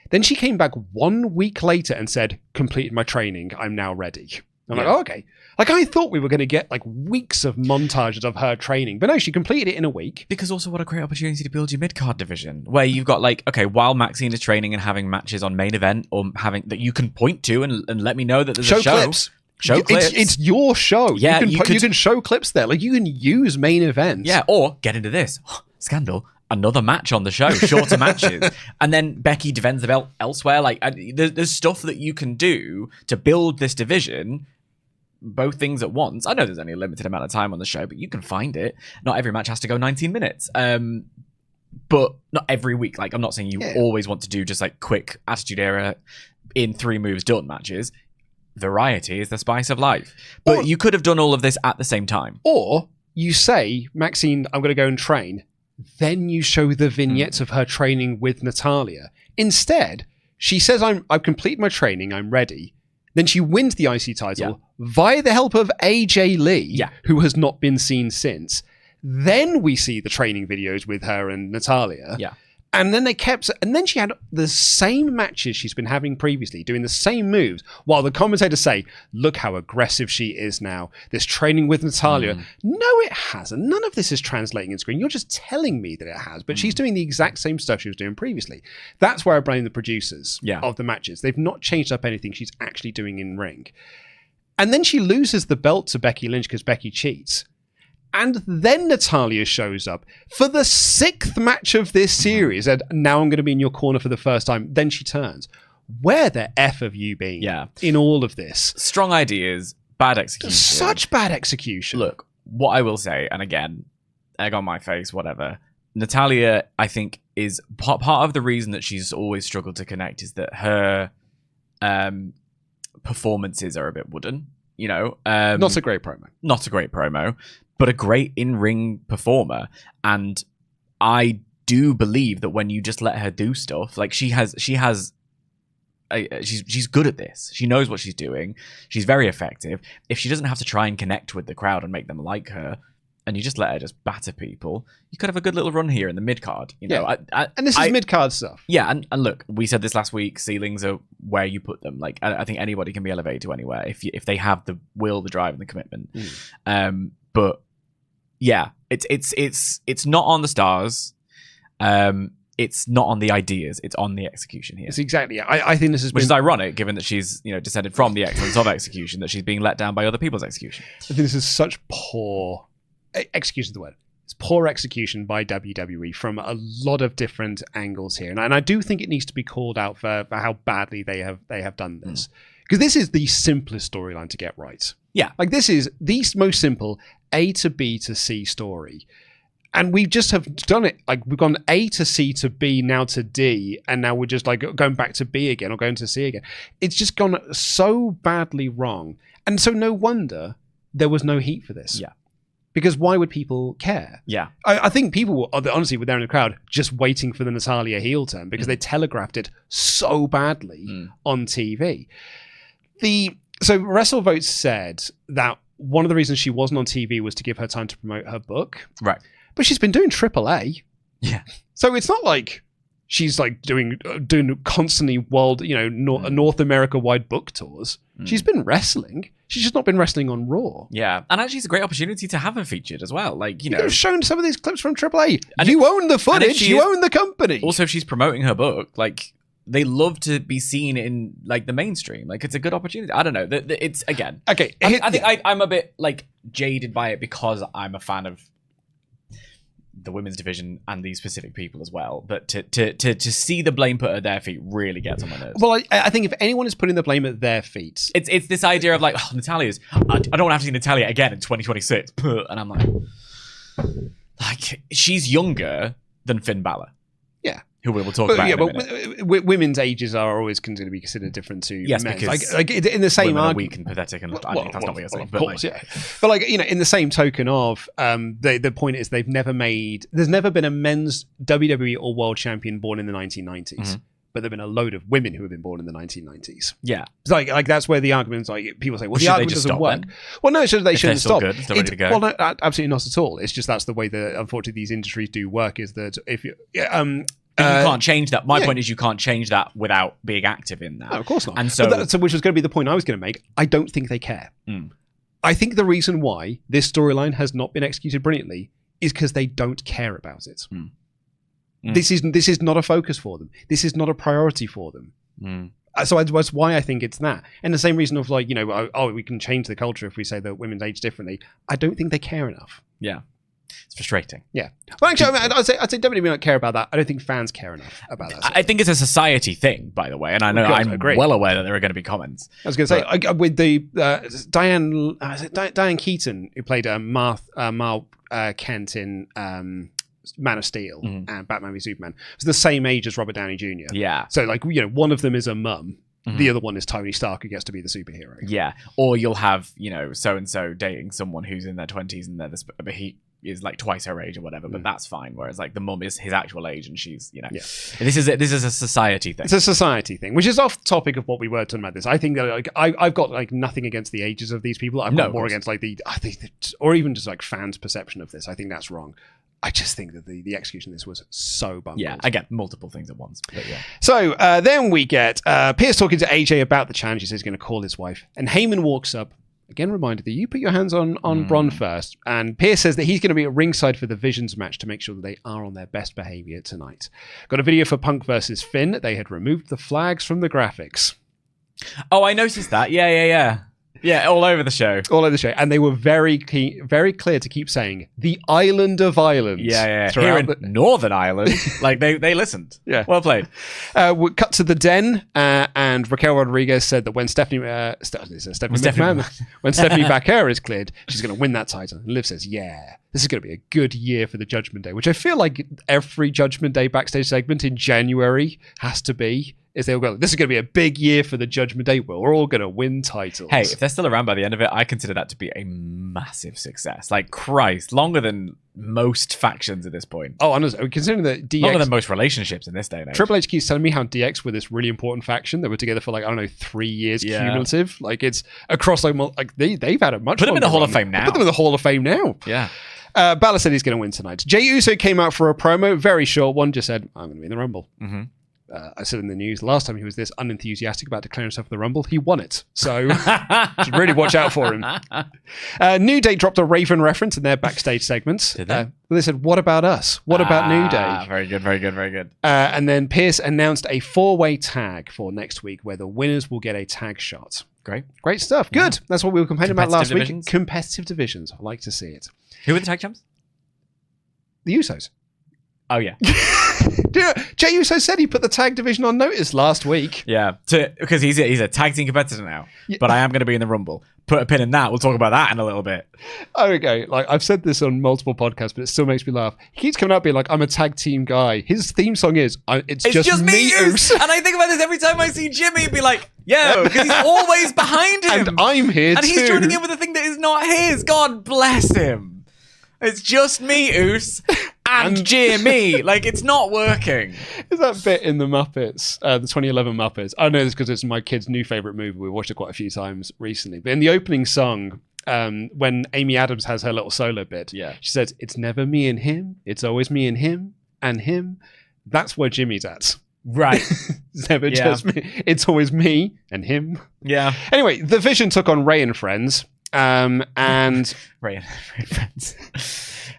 Then she came back 1 week later and said, "Completed my training. I'm now ready." I'm like, oh, okay. Like, I thought we were going to get like weeks of montages of her training, but no, she completed it in a week. Because also, what a great opportunity to build your mid-card division, where you've got like, okay, while Maxxine is training and having matches on main event or having that you can point to and let me know that there's a show. Clips. Show clips. It's your show. Yeah, you can show clips there. Like, you can use main events. Yeah, or get into this. Scandal. Another match on the show, shorter matches. And then Becky defends the belt elsewhere. Like, there's stuff that you can do to build this division, both things at once. I know there's only a limited amount of time on the show, but you can find it. Not every match has to go 19 minutes. But not every week. Like, I'm not saying you always want to do just like quick Attitude Era in 3 moves done matches. Variety is the spice of life. But you could have done all of this at the same time. Or you say, Maxxine, I'm going to go and train. Then you show the vignettes of her training with Natalya. Instead, she says, I've completed my training, I'm ready. Then she wins the IC title via the help of AJ Lee, who has not been seen since. Then we see the training videos with her and Natalya. Yeah. And then then she had the same matches she's been having previously, doing the same moves, while the commentators say, look how aggressive she is now. This training with Natalya. No, it hasn't. None of this is translating in screen. You're just telling me that it has. But she's doing the exact same stuff she was doing previously. That's where I blame the producers of the matches. They've not changed up anything she's actually doing in ring. And then she loses the belt to Becky Lynch because Becky cheats. And then Natalya shows up for the 6th match of this series. And now I'm going to be in your corner for the first time. Then she turns. Where the F have you been in all of this? Strong ideas, bad execution. Such bad execution. Look, what I will say, and again, egg on my face, whatever. Natalya, I think, is part of the reason that she's always struggled to connect is that her performances are a bit wooden. You know, not a great promo. But a great in-ring performer. And I do believe that when you just let her do stuff, like she's good at this. She knows what she's doing. She's very effective. If she doesn't have to try and connect with the crowd and make them like her, and you just let her just batter people, you could have a good little run here in the mid-card. You know, and this is mid-card stuff. Yeah, and look, we said this last week, ceilings are where you put them. Like, I think anybody can be elevated to anywhere if they have the will, the drive, and the commitment. But yeah, it's not on the stars. It's not on the ideas. It's on the execution here. It's exactly. I think this which is ironic, given that she's descended from the excellence of execution, that she's being let down by other people's execution. I think this is such poor execution. Is the word. It's poor execution by WWE from a lot of different angles here, and I do think it needs to be called out for how badly they have done this, because this is the simplest storyline to get right. Yeah, like this is the most simple A to B to C story. And we just have done it. Like, we've gone A to C to B, now to D, and now we're just like going back to B again or going to C again. It's just gone so badly wrong. And so no wonder there was no heat for this. Yeah. Because why would people care? Yeah. I think people, honestly, were there in the crowd just waiting for the Natalya heel turn because they telegraphed it so badly on TV. So WrestleVotes said that one of the reasons she wasn't on TV was to give her time to promote her book. Right. But she's been doing AAA. Yeah. So it's not like she's like doing constantly world, North America wide book tours. She's been wrestling. She's just not been wrestling on Raw. Yeah. And actually it's a great opportunity to have her featured as well. Like, you know. You've shown some of these clips from AAA. And you own the footage. You own the company. Also, if she's promoting her book, like, they love to be seen in like the mainstream. Like, it's a good opportunity. I don't know. It's again. Okay. I think I'm a bit like jaded by it because I'm a fan of the women's division and these specific people as well. But to see the blame put at their feet really gets on my nerves. Well, I think if anyone is putting the blame at their feet, it's this idea of like, oh, Natalia's. I don't want to have to see Natalia again in 2026. And I'm like, she's younger than Finn Balor. Yeah. Who we will talk about in a minute. Women's ages are always going to be considered different to men's. Because like in the same argument, weak and pathetic, and I think that's not what you're saying. Of course, yeah. But like in the same token of the point is there's never been a men's WWE or world champion born in the 1990s. Mm-hmm. But there've been a load of women who have been born in the 1990s. Yeah, it's like that's where the argument's like people say, well, the argument doesn't work. Then? Well, no, they shouldn't stop. Good, still ready to go. Well, no, absolutely not at all. It's just that's the way that unfortunately these industries do work. Is that if you you can't change that. My point is you can't change that without being active in that. No, of course not. And so which was going to be the point I was going to make. I don't think they care. I think the reason why this storyline has not been executed brilliantly is because they don't care about it. This is not a focus for them. This is not a priority for them. So that's why I think it's that. And the same reason of like, we can change the culture if we say that women's age differently. I don't think they care enough. Yeah. It's frustrating. Yeah. Well, actually, I'd say WWE don't care about that. I don't think fans care enough about that. I think it's a society thing, by the way. And I know I'm well aware that there are going to be comments. I was going to say, with the Diane Keaton, who played Mal Kent in Man of Steel and Batman v Superman, was the same age as Robert Downey Jr. Yeah. So like, one of them is a mum. The other one is Tony Stark, who gets to be the superhero. Yeah. Or you'll have, so-and-so dating someone who's in their 20s and but he is like twice her age or whatever, but that's fine. Whereas like the mum is his actual age and she's, This is a society thing. It's a society thing, which is off topic of what we were talking about this. I think that like I've got like nothing against the ages of these people. I've got more against like or even just like fans' perception of this. I think that's wrong. I just think that the execution of this was so bungled. Yeah, again, multiple things at once. But yeah. So then we get Pierce talking to AJ about the challenge. He says he's going to call his wife. And Heyman walks up. Again, reminded that you put your hands on Braun first. And Pierce says that he's going to be at ringside for the Visions match to make sure that they are on their best behavior tonight. Got a video for Punk versus Finn. They had removed the flags from the graphics. Oh, I noticed that. Yeah. Yeah, all over the show. All over the show. And they were very clear to keep saying, the Island of Ireland. Yeah. Here in Northern Ireland. Like, they listened. Yeah. Well played. We cut to the Den, and Raquel Rodriguez said that when Stephanie Baker is cleared, she's going to win that title. And Liv says, yeah, this is going to be a good year for the Judgment Day, which I feel like every Judgment Day backstage segment in January has to be. Is they'll go, this is going to be a big year for the Judgment Day. We're all going to win titles. Hey, if they're still around by the end of it, I consider that to be a massive success. Like, Christ, longer than most factions at this point. Oh, honestly, considering that DX... Longer than most relationships in this day and age. Triple H keeps telling me how DX were this really important faction. They were together for 3 years cumulative. Like, it's across, they've had a much... Put them in the Hall of Fame now. Put them in the Hall of Fame now. Yeah. Balor said he's going to win tonight. Jey Uso came out for a promo, very short one, just said, I'm going to be in the Rumble. Mm-hmm. I said in the news last time he was this unenthusiastic about declaring himself for the Rumble, he won it. So should really watch out for him. New Day dropped a Raven reference in their backstage segments. Did they? They said, what about us? What about New Day? Very good. And then Pierce announced a 4-way tag for next week where the winners will get a tag shot. Great stuff. Good. Yeah. That's what we were complaining about last divisions. Week. Competitive divisions. I like to see it. Who were the tag champs? The Usos. Oh, yeah. Jey Uso said he put the tag division on notice last week. Yeah, because he's a tag team competitor now. Yeah. But I am going to be in the Rumble. Put a pin in that. We'll talk about that in a little bit. Okay, I've said this on multiple podcasts, but it still makes me laugh. He keeps coming out being like, I'm a tag team guy. His theme song is, it's just me, Uso. And I think about this every time I see Jimmy be like, yo, because he's always behind him. And I'm here and he's joining in with a thing that is not his. God bless him. It's just me, Oos. And Jimmy. It's not working. Is that bit in the Muppets, the 2011 Muppets? I know this because it's my kid's new favourite movie. We watched it quite a few times recently. But in the opening song, when Amy Adams has her little solo bit. Yeah. She says, "It's never me and him. It's always me and him and him." That's where Jimmy's at. Right. It's never just me. It's always me and him. Yeah. Anyway, the Vision took on Ray and Friends. And Ray and Friends.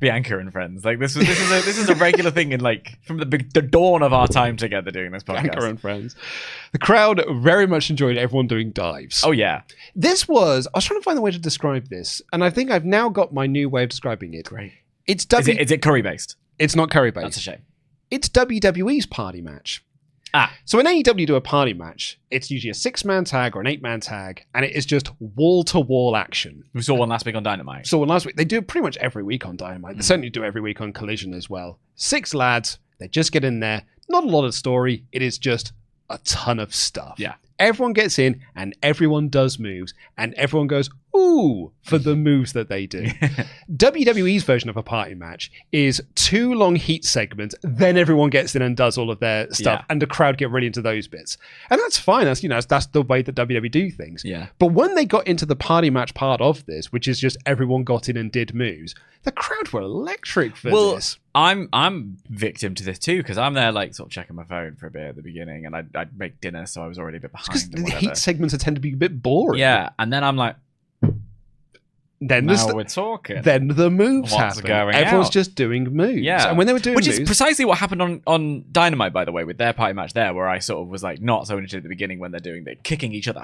Bianca and Friends. Like this is a regular thing in like from the dawn of our time together doing this podcast. Bianca and Friends. The crowd very much enjoyed everyone doing dives. Oh yeah. I was trying to find a way to describe this, and I think I've now got my new way of describing it. Great. It's Is it curry based? It's not curry based. That's a shame. It's WWE's party match. Ah. So when AEW do a party match, it's usually a 6-man tag or an 8-man tag, and it is just wall-to-wall action. We saw one last week on Dynamite. So last week, they do it pretty much every week on Dynamite. They certainly do it every week on Collision as well. 6 lads, they just get in there. Not a lot of story. It is just a ton of stuff. Yeah. Everyone gets in, and everyone does moves, and everyone goes, ooh, for the moves that they do. WWE's version of a party match is 2 long heat segments, then everyone gets in and does all of their stuff, and the crowd get really into those bits. And that's fine. That's the way that WWE do things. Yeah. But when they got into the party match part of this, which is just everyone got in and did moves, the crowd were electric for this. I'm victim to this too, because I'm there like sort of checking my phone for a bit at the beginning, and I'd make dinner, so I was already a bit behind. Because the heat segments tend to be a bit boring. Yeah, and then I'm like, then we're talking. Then the moves What's happen. going Everyone's out? just doing moves. Yeah, and when they were doing which moves, is precisely what happened on Dynamite, by the way, with their party match there, where I sort of was like not so into it at the beginning when they're doing the kicking each other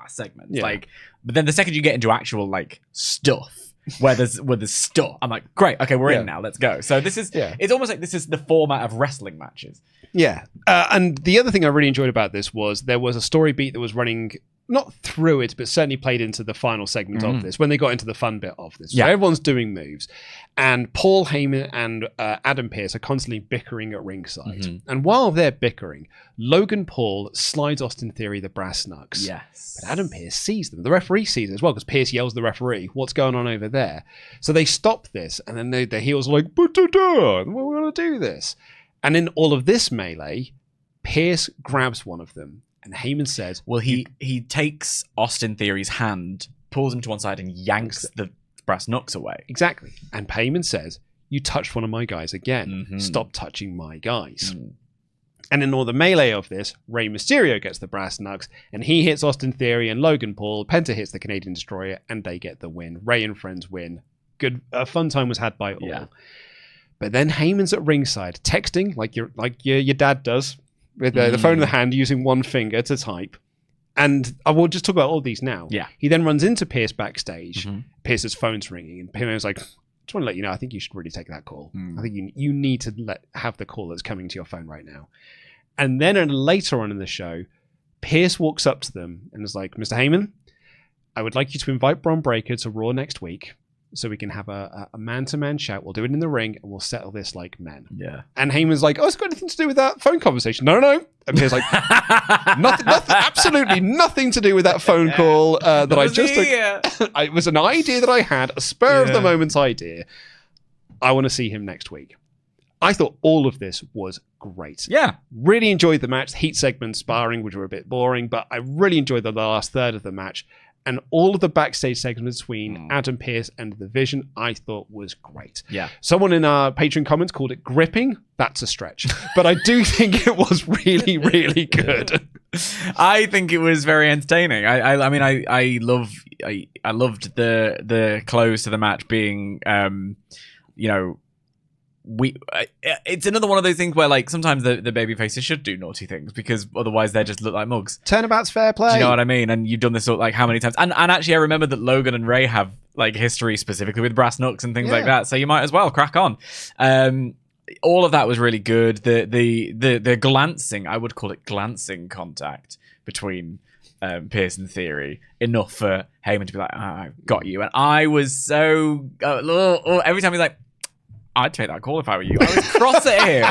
segments, like. But then the second you get into actual like stuff. Where there's stuff, I'm like, great, okay, we're in now, let's go. So this is, it's almost like this is the format of wrestling matches. Yeah, and the other thing I really enjoyed about this was there was a story beat that was running, not through it, but certainly played into the final segment of this, when they got into the fun bit of this. So everyone's doing moves, and Paul Heyman and Adam Pearce are constantly bickering at ringside. And while they're bickering, Logan Paul slides Austin Theory the brass knucks. Yes. But Adam Pearce sees them. The referee sees it as well, because Pearce yells at the referee, what's going on over there? So they stop this, and then the heels are like, we're going to do this. And in all of this melee, Pearce grabs one of them, and Heyman says... Well, he takes Austin Theory's hand, pulls him to one side, and yanks the brass knucks away. Exactly. And Heyman says, you touched one of my guys again. Stop touching my guys. And in all the melee of this, Rey Mysterio gets the brass knucks, and he hits Austin Theory and Logan Paul. Penta hits the Canadian Destroyer, and they get the win. Ray and Friends win. Good, a fun time was had by all. Yeah. But then Heyman's at ringside, texting like your dad does, with the phone in the hand, using one finger to type. And I will just talk about all these now. Yeah. He then runs into Pearce backstage. Pearce's phone's ringing, and Pearce's like, just want to let you know, I think you should really take that call. I think you need to have the call that's coming to your phone right now. And then later on in the show, Pearce walks up to them and is like, Mr. Heyman, I would like you to invite Bron Breakker to Raw next week so we can have a man-to-man chat. We'll do it in the ring, and we'll settle this like men. Yeah. And Heyman's like, it's got anything to do with that phone conversation. No. And Pearce's like, nothing, absolutely nothing to do with that phone call that I just took. It was an idea that I had, a spur-of-the-moment idea. I want to see him next week. I thought all of this was great. Yeah. Really enjoyed the match. Heat segment sparring, which were a bit boring, but I really enjoyed the last third of the match. And all of the backstage segments between Adam Pearce and The Vision, I thought was great. Yeah. Someone in our Patreon comments called it gripping. That's a stretch. But I do think it was really, really good. I think it was very entertaining. I loved the close to the match being, it's another one of those things where like sometimes the baby faces should do naughty things because otherwise they just look like mugs. Turnabout's fair play. Do you know what I mean? And you've done this like how many times? And actually I remember that Logan and Ray have like history specifically with brass knucks and things like that. So you might as well crack on. All of that was really good. The glancing, I would call it glancing contact between Pearce and Theory, enough for Heyman to be like, I've got you. And I was so every time he's like, I'd take that call if I were you. I was cross at him.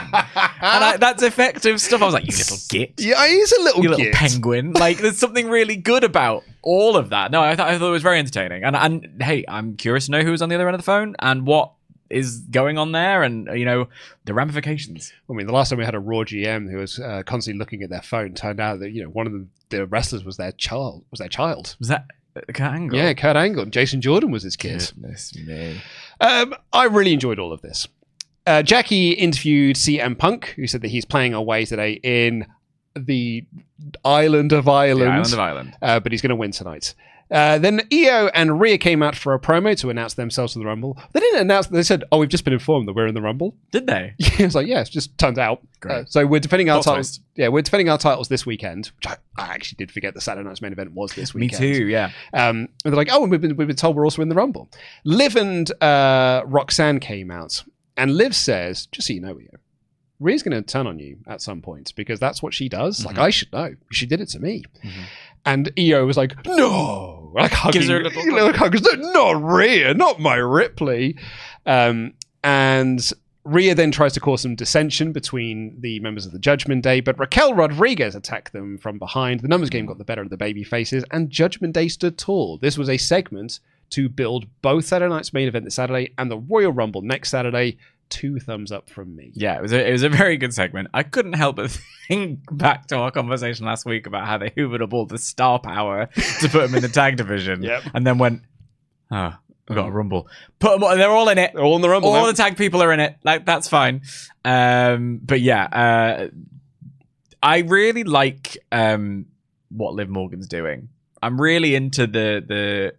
And that's effective stuff. I was like, you little git. Yeah, he's a little you git. Little penguin. Like, there's something really good about all of that. No, I thought it was very entertaining. And hey, I'm curious to know who's on the other end of the phone and what is going on there and, the ramifications. I mean, the last time we had a Raw GM who was constantly looking at their phone, turned out that, one of the wrestlers was their child. Was that... Kurt Angle. Yeah, Kurt Angle. Jason Jordan was his kid. Goodness me. I really enjoyed all of this. Jackie interviewed CM Punk, who said that he's playing away today in the Island of Ireland. But he's going to win tonight. Then Io and Rhea came out for a promo to announce themselves to the Rumble. They didn't announce. They said, "Oh, we've just been informed that we're in the Rumble." Did they? Yeah, it's like, yeah, it's just turned out. So we're defending our titles. Yeah, we're defending our titles this weekend. Which I actually did forget the Saturday Night's Main Event was this weekend. Me too. Yeah. And they're like, "Oh, we've been told we're also in the Rumble." Liv and Roxanne came out, and Liv says, "Just so you know, Io, Rhea's going to turn on you at some point because that's what she does. Like, I should know. She did it to me." And Io was like, "No!" Like hugging, gives her a little hug. Not Rhea, not my Ripley. And Rhea then tries to cause some dissension between the members of the Judgment Day, but Raquel Rodriguez attacked them from behind. The numbers game got the better of the baby faces, and Judgment Day stood tall. This was a segment to build both Saturday Night's Main Event this Saturday and the Royal Rumble next Saturday. 2 thumbs up from me. Yeah, it was a very good segment. I couldn't help but think back to our conversation last week about how they hoovered up all the star power to put them in the tag division, and then went, "Oh, we've got a Rumble. Put them all, they're all in it. They're all in the Rumble. All the tag people are in it. Like, that's fine." But yeah, I really like what Liv Morgan's doing. I'm really into the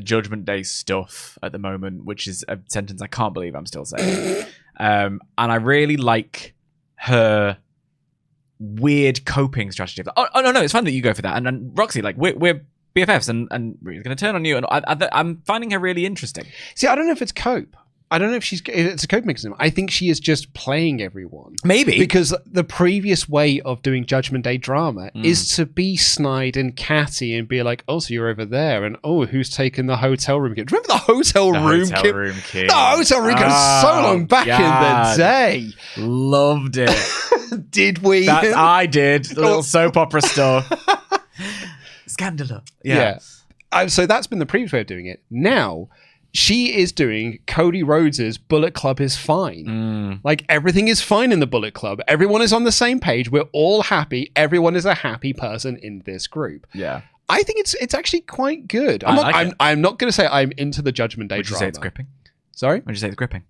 Judgment Day stuff at the moment, which is a sentence I can't believe I'm still saying. And I really like her weird coping strategy. Oh no, it's fine that you go for that. And Roxy, like, we're BFFs, and we're going to turn on you. And I'm finding her really interesting. See, I don't know if it's cope. I don't know if it's a coping mechanism. I think she is just playing everyone. Maybe. Because the previous way of doing Judgment Day drama is to be snide and catty and be like, "Oh, so you're over there." And, "Oh, who's taken the hotel room key?" Remember the hotel room key? The hotel room goes so long back in the day. Loved it. Did we? I did. A little soap opera stuff. Scandalous. Yeah. So that's been the previous way of doing it. Now, she is doing Cody Rhodes's Bullet Club is fine. Like, everything is fine in the Bullet Club. Everyone is on the same page. We're all happy. Everyone is a happy person in this group. Yeah. I think it's actually quite good. I'm not going to say I'm into the Judgment Day drama. Would you say it's gripping? Sorry? Would you say it's gripping?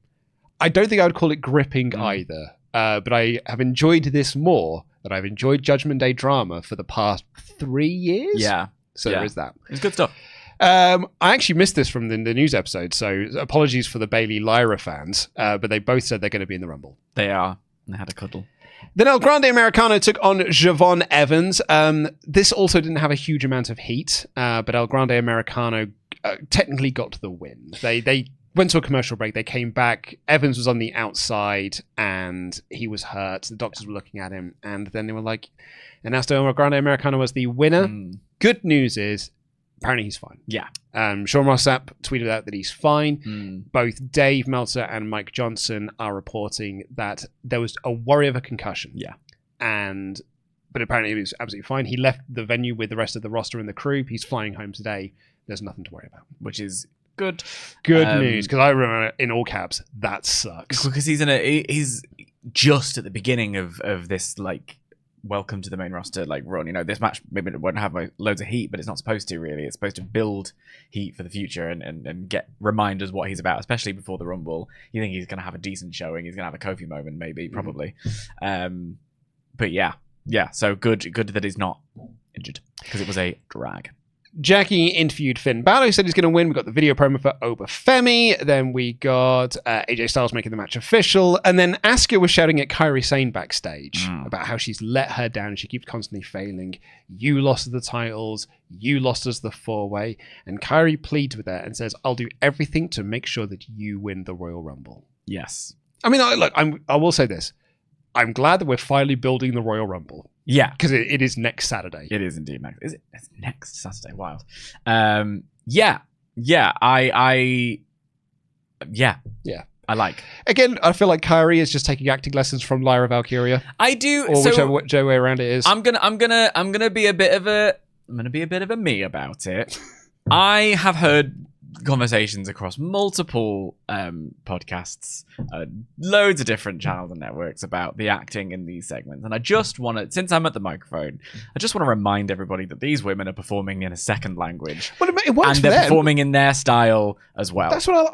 I don't think I would call it gripping either. But I have enjoyed this more than I've enjoyed Judgment Day drama for the past 3 years. Yeah. So there is that. It's good stuff. I actually missed this from the news episode, so apologies for the Bailey Lyra fans, but they both said they're going to be in the Rumble. They are. They had a cuddle. Then El Grande Americano took on Javon Evans. This also didn't have a huge amount of heat, but El Grande Americano technically got the win. They went to a commercial break. They came back. Evans was on the outside, and he was hurt. The doctors were looking at him, and then they were like, announced El Grande Americano was the winner. Good news is, apparently he's fine. Yeah. Sean Ross Sapp tweeted out that he's fine. Both Dave Meltzer and Mike Johnson are reporting that there was a worry of a concussion. Yeah. But apparently he was absolutely fine. He left the venue with the rest of the roster and the crew. He's flying home today. There's nothing to worry about. Which is good. Good news, because I remember in all caps, that sucks. Because he's just at the beginning of this, like, welcome to the main roster, like, run. You know, this match maybe it won't have loads of heat, but it's not supposed to, really. It's supposed to build heat for the future and get reminders what he's about, especially before the Rumble. You think he's going to have a decent showing. He's going to have a Kofi moment, maybe, probably. But yeah, so good that he's not injured, because it was a drag. Jackie interviewed Finn Balor, who said he's going to win. We got the video promo for Obafemi. Then we got AJ Styles making the match official. And then Asuka was shouting at Kairi Sane backstage about how she's let her down. She keeps constantly failing. You lost the titles. You lost us the 4-way. And Kairi pleads with her and says, "I'll do everything to make sure that you win the Royal Rumble." Yes. I mean, I will say this. I'm glad that we're finally building the Royal Rumble. Yeah. Because it is next Saturday. It is indeed. Is it? It's next Saturday. Wild. Yeah. I like. Again, I feel like Kairi is just taking acting lessons from Lyra Valkyria. I do. Or whichever way around it is. I'm gonna be a bit of a me about it. I have heard conversations across multiple podcasts, loads of different channels and networks about the acting in these segments. And I just want to, since I'm at the microphone, I just want to remind everybody that these women are performing in a second language. Well, it works and for they're them. performing in their style as well. That's what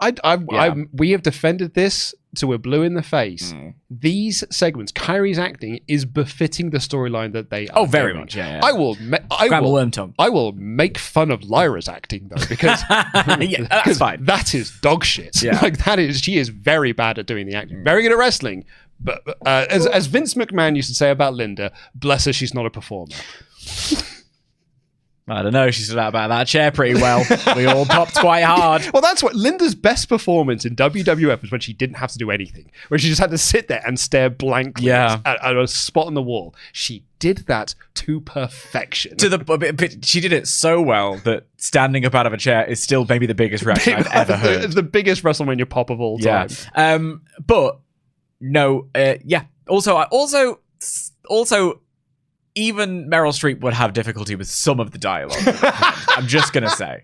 we have defended this till we're blue in the face. These segments, Kyrie's acting is befitting the storyline that they are. Oh, very doing. much. Yeah. I will make fun of Lyra's acting though, because that's fine. That is dog shit. Yeah. She is very bad at doing the acting, very good at wrestling. But as Vince McMahon used to say about Linda, bless her, she's not a performer. I don't know. She stood out about that chair pretty well. We all popped quite hard. Well, that's what Linda's best performance in WWF was when she didn't have to do anything, where she just had to sit there and stare blankly at a spot on the wall. She did that to perfection. She did it so well that standing up out of a chair is still maybe the biggest reaction I've ever heard. It's the biggest WrestleMania pop of all time. Yeah. But no. Yeah. Also. Even Meryl Streep would have difficulty with some of the dialogue. I'm just going to say.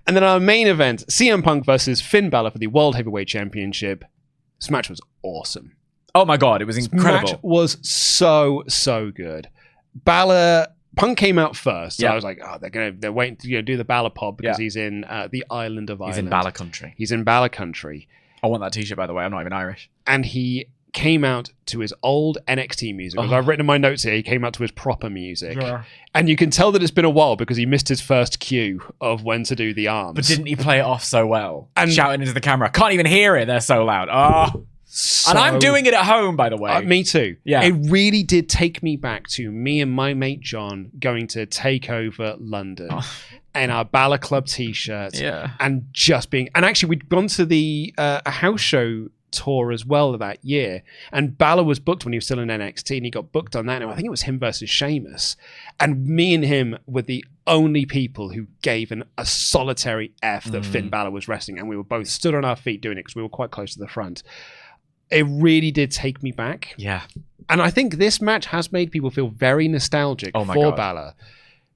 And then our main event, CM Punk versus Finn Balor for the World Heavyweight Championship. This match was awesome. Oh my God, it was incredible. This match was so good. Punk came out first. So I was like, they're waiting to do the Balor pod because he's in the island of Ireland. He's in Balor country. He's in Balor country. I want that t-shirt, by the way. I'm not even Irish. And he came out to his old NXT music. As I've written in my notes here, he came out to his proper music. Yeah. And you can tell that it's been a while because he missed his first cue of when to do the arms. But didn't he play it off so well? And shouting into the camera. Can't even hear it. They're so loud. Oh. And I'm doing it at home, by the way. Me too. Yeah. It really did take me back to me and my mate John going to take over London in our Balor Club t-shirt. Yeah. And just being... And actually, we'd gone to the a house show tour as well that year, and Balor was booked when he was still in NXT, and he got booked on that, and I think it was him versus Sheamus, and me and him were the only people who gave a solitary F that Finn Balor was wrestling, and we were both stood on our feet doing it because we were quite close to the front. It really did take me back. Yeah. And I think this match has made people feel very nostalgic for Balor,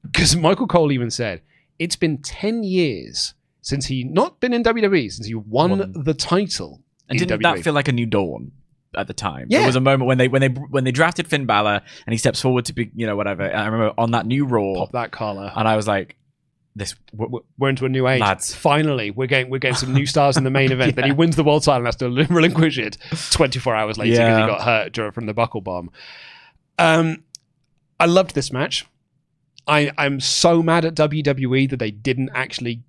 because Michael Cole even said it's been 10 years since he not been in WWE, since he won the title. And didn't that feel like a new dawn at the time? Yeah. There was a moment when they drafted Finn Balor and he steps forward to be, whatever. And I remember on that new Raw, pop that collar, and I was like, we're into a new age. Lads. Finally, we're getting some new stars in the main event. Then he wins the world title and has to relinquish it 24 hours later because he got hurt from the buckle bomb. I loved this match. I'm so mad at WWE that they didn't actually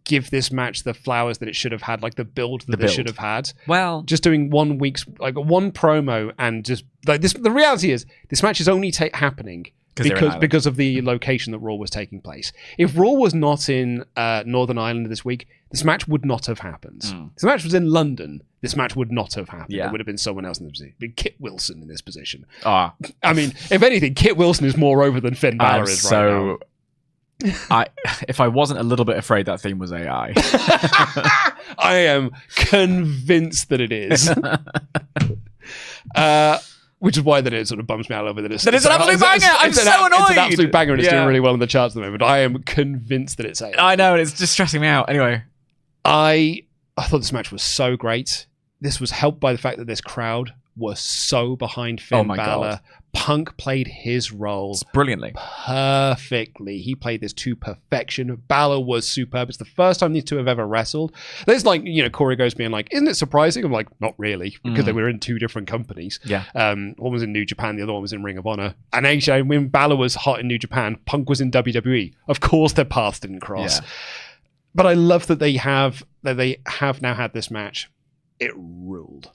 give this match the flowers that it should have had, the build that it should have had. Well, just doing 1 week's one promo and just this. The reality is this match is only happening because of the location that Raw was taking place. If Raw was not in Northern Ireland this week, this match would not have happened. If the match was in London, this match would not have happened. It would have been someone else in the position. It'd been Kit Wilson in this position. I mean, if anything, Kit Wilson is more over than Finn Balor is right now. If I wasn't a little bit afraid that theme was AI. I am convinced that it is. Which is why that it sort of bums me out a little bit. That it's an absolute banger. I'm so annoyed. It's an absolute banger and it's doing really well in the charts at the moment. I am convinced that it's AI. I know, it's just stressing me out. Anyway. I thought this match was so great. This was helped by the fact that this crowd was so behind Finn Balor. God. Punk played his role brilliantly, perfectly. He played this to perfection. Balor was superb. It's the first time these two have ever wrestled. There's Corey goes being like, isn't it surprising? I'm like, not really, because they were in two different companies. Yeah. One was in New Japan, the other one was in Ring of Honor. And actually, when Balor was hot in New Japan, Punk was in WWE. Of course, their paths didn't cross. Yeah. But I love that they have now had this match. It ruled.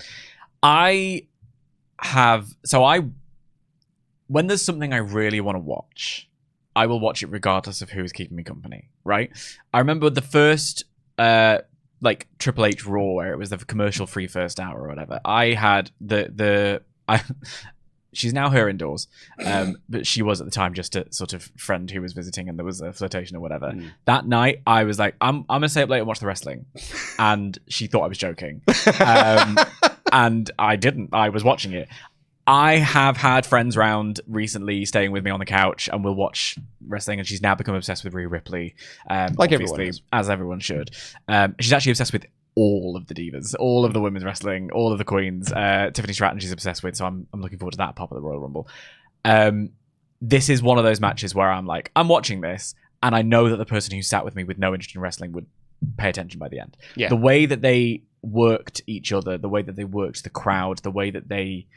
When there's something I really want to watch, I will watch it regardless of who's keeping me company, right? I remember the first Triple H Raw where it was the commercial-free first hour or whatever. I had she's now her indoors, but she was at the time just a sort of friend who was visiting and there was a flirtation or whatever. That night, I was like, I'm going to stay up late and watch the wrestling. And she thought I was joking. And I didn't. I was watching it. I have had friends round recently staying with me on the couch, and we'll watch wrestling, and she's now become obsessed with Rhea Ripley. Like everyone is. As everyone should. She's actually obsessed with all of the divas, all of the women's wrestling, all of the queens. Tiffany Stratton she's obsessed with, so I'm looking forward to that pop at the Royal Rumble. This is one of those matches where I'm like, I'm watching this, and I know that the person who sat with me with no interest in wrestling would pay attention by the end. Yeah. The way that they worked each other, the way that they worked the crowd, the way that they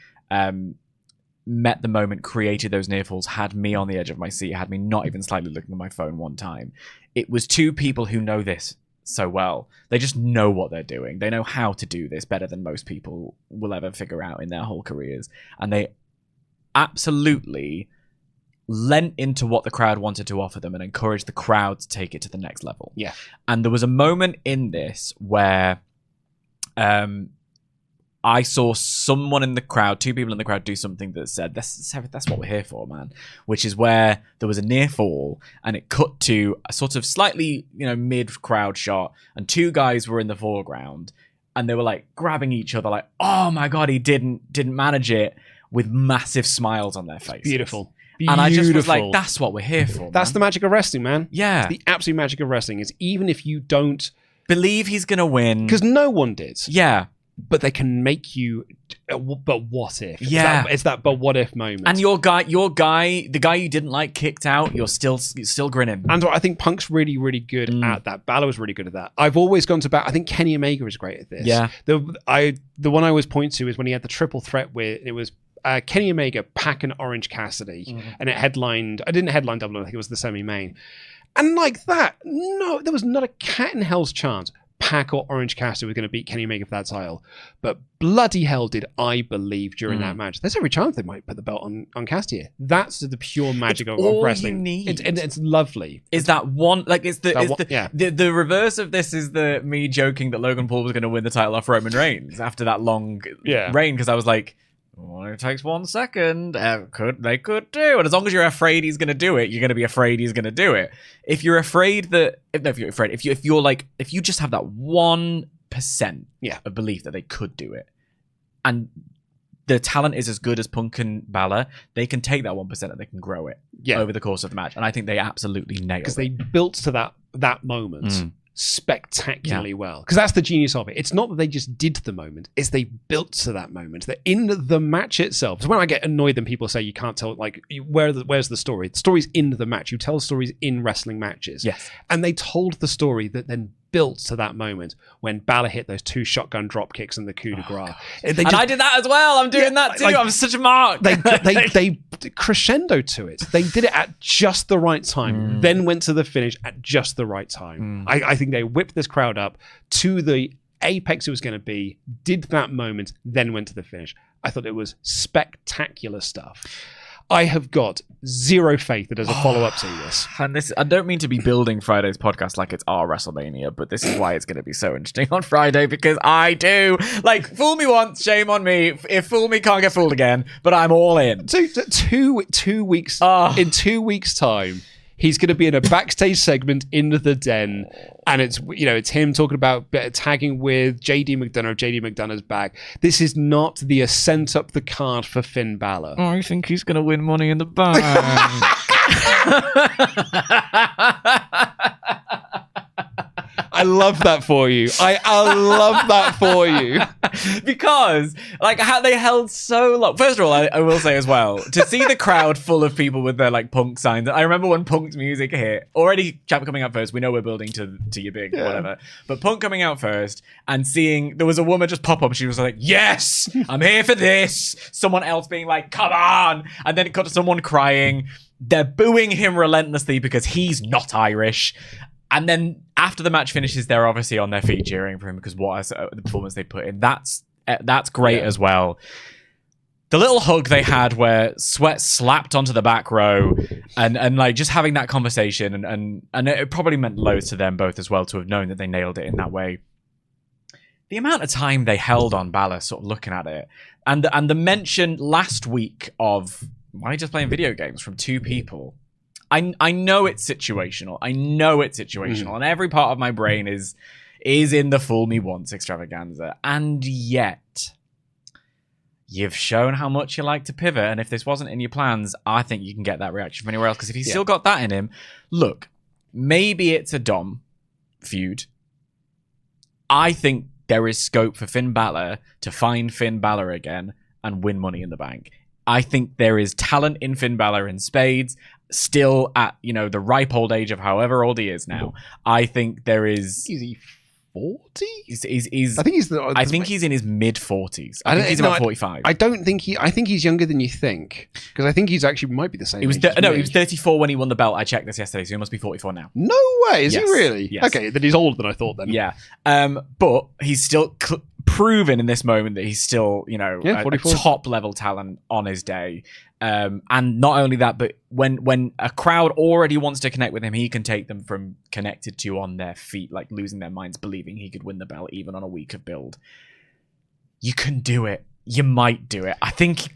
met the moment, created those near falls, had me on the edge of my seat, had me not even slightly looking at my phone one time. It was two people who know this so well. They just know what they're doing. They know how to do this better than most people will ever figure out in their whole careers. And they absolutely lent into what the crowd wanted to offer them and encouraged the crowd to take it to the next level. Yeah. And there was a moment in this where I saw someone in the crowd, two people in the crowd, do something that said, that's what we're here for, man. Which is where there was a near fall, and it cut to a sort of slightly, mid-crowd shot, and two guys were in the foreground, and they were like grabbing each other, like, oh my god, he didn't manage it, with massive smiles on their faces. Beautiful. And I just was like, that's what we're here for. That's the magic of wrestling, man. Yeah. It's the absolute magic of wrestling is even if you don't believe he's gonna win, because no one did. Yeah. But they can make you. But what if? Yeah, it's that. But what if moment? And your guy, the guy you didn't like kicked out. You're still grinning. And I think Punk's really, really good at that. Balor was really good at that. I've always gone to I think Kenny Omega is great at this. Yeah. The one I always point to is when he had the triple threat with it was Kenny Omega, Pac, and Orange Cassidy, and it headlined. I didn't headline double. I think it was the semi-main. And like that, no, there was not a cat in hell's chance Pac or Orange Cassidy were going to beat Kenny Omega for that title. But bloody hell did I believe during that match. There's every chance they might put the belt on Cassidy here. That's the pure magic of wrestling. You need. It's lovely. Is that one, like, the reverse of this is me joking that Logan Paul was going to win the title off Roman Reigns after that long reign, because I was like, well, it takes 1 second. They could do. And as long as you're afraid he's going to do it, you're going to be afraid he's going to do it. If you're afraid that, if you just have that 1% of belief that they could do it, and the talent is as good as Punk and Balor, they can take that 1% and they can grow it over the course of the match. And I think they absolutely nailed it. Because they built to that moment spectacularly well, because that's the genius of it. It's not that they just did the moment, it's they built to that moment. They're in the match itself. So when I get annoyed when people say you can't tell, like, where's the story? The story's in the match. You tell stories in wrestling matches. Yes. And they told the story that then built to that moment when Balor hit those 2 shotgun drop kicks and the coup de grace. And I did that as well. I'm doing that too. Like, I'm such a mark. They crescendo to it. They did it at just the right time, then went to the finish at just the right time. I think they whipped this crowd up to the apex it was going to be, did that moment, then went to the finish. I thought it was spectacular stuff. I have got zero faith that there's a follow-up to this. And I don't mean to be building Friday's podcast like it's our WrestleMania, but this is why it's going to be so interesting on Friday, because I do. Like, fool me once, shame on me. If fool me, can't get fooled again, but I'm all in. Two weeks, in 2 weeks' time, he's going to be in a backstage segment in the Den, and it's him talking about tagging with JD McDonough. JD McDonough's back. This is not the ascent up the card for Finn Balor. I think he's going to win Money in the Bank. I love that for you. I love that for you. Because, like, how they held so long. First of all, I will say as well, to see the crowd full of people with their, like, Punk signs. I remember when Punk's music hit. Already, Chap coming out first. We know we're building to your big, whatever. But Punk coming out first and seeing, there was a woman just pop up. She was like, yes, I'm here for this. Someone else being like, come on. And then it got to someone crying. They're booing him relentlessly because he's not Irish. And then after the match finishes, they're obviously on their feet cheering for him because the performance they put in. That's great as well. The little hug they had where Sweat slapped onto the back row and like just having that conversation and it probably meant loads to them both as well to have known that they nailed it in that way. The amount of time they held on Balor sort of looking at it and the mention last week of why are you just playing video games from two people. I know it's situational. And every part of my brain is in the fool me once extravaganza. And yet, you've shown how much you like to pivot, and if this wasn't in your plans, I think you can get that reaction from anywhere else, because if he's still got that in him, look, maybe it's a Dom feud. I think there is scope for Finn Balor to find Finn Balor again and win Money in the Bank. I think there is talent in Finn Balor in spades, still at, the ripe old age of however old he is now. I think there is... Is he 40? He's I think he's in his mid 40s. I think he's about 45. I think he's younger than you think, because I think he's actually might be the same. He was 34 when he won the belt. I checked this yesterday, so he must be 44 now. No way, is he really? Yes. Okay, then he's older than I thought then. Yeah, but he's still proven in this moment that he's still a top level talent on his day. And not only that, but when a crowd already wants to connect with him, he can take them from connected to on their feet, like losing their minds, believing he could win the belt even on a weaker build. You can do it. You might do it. I think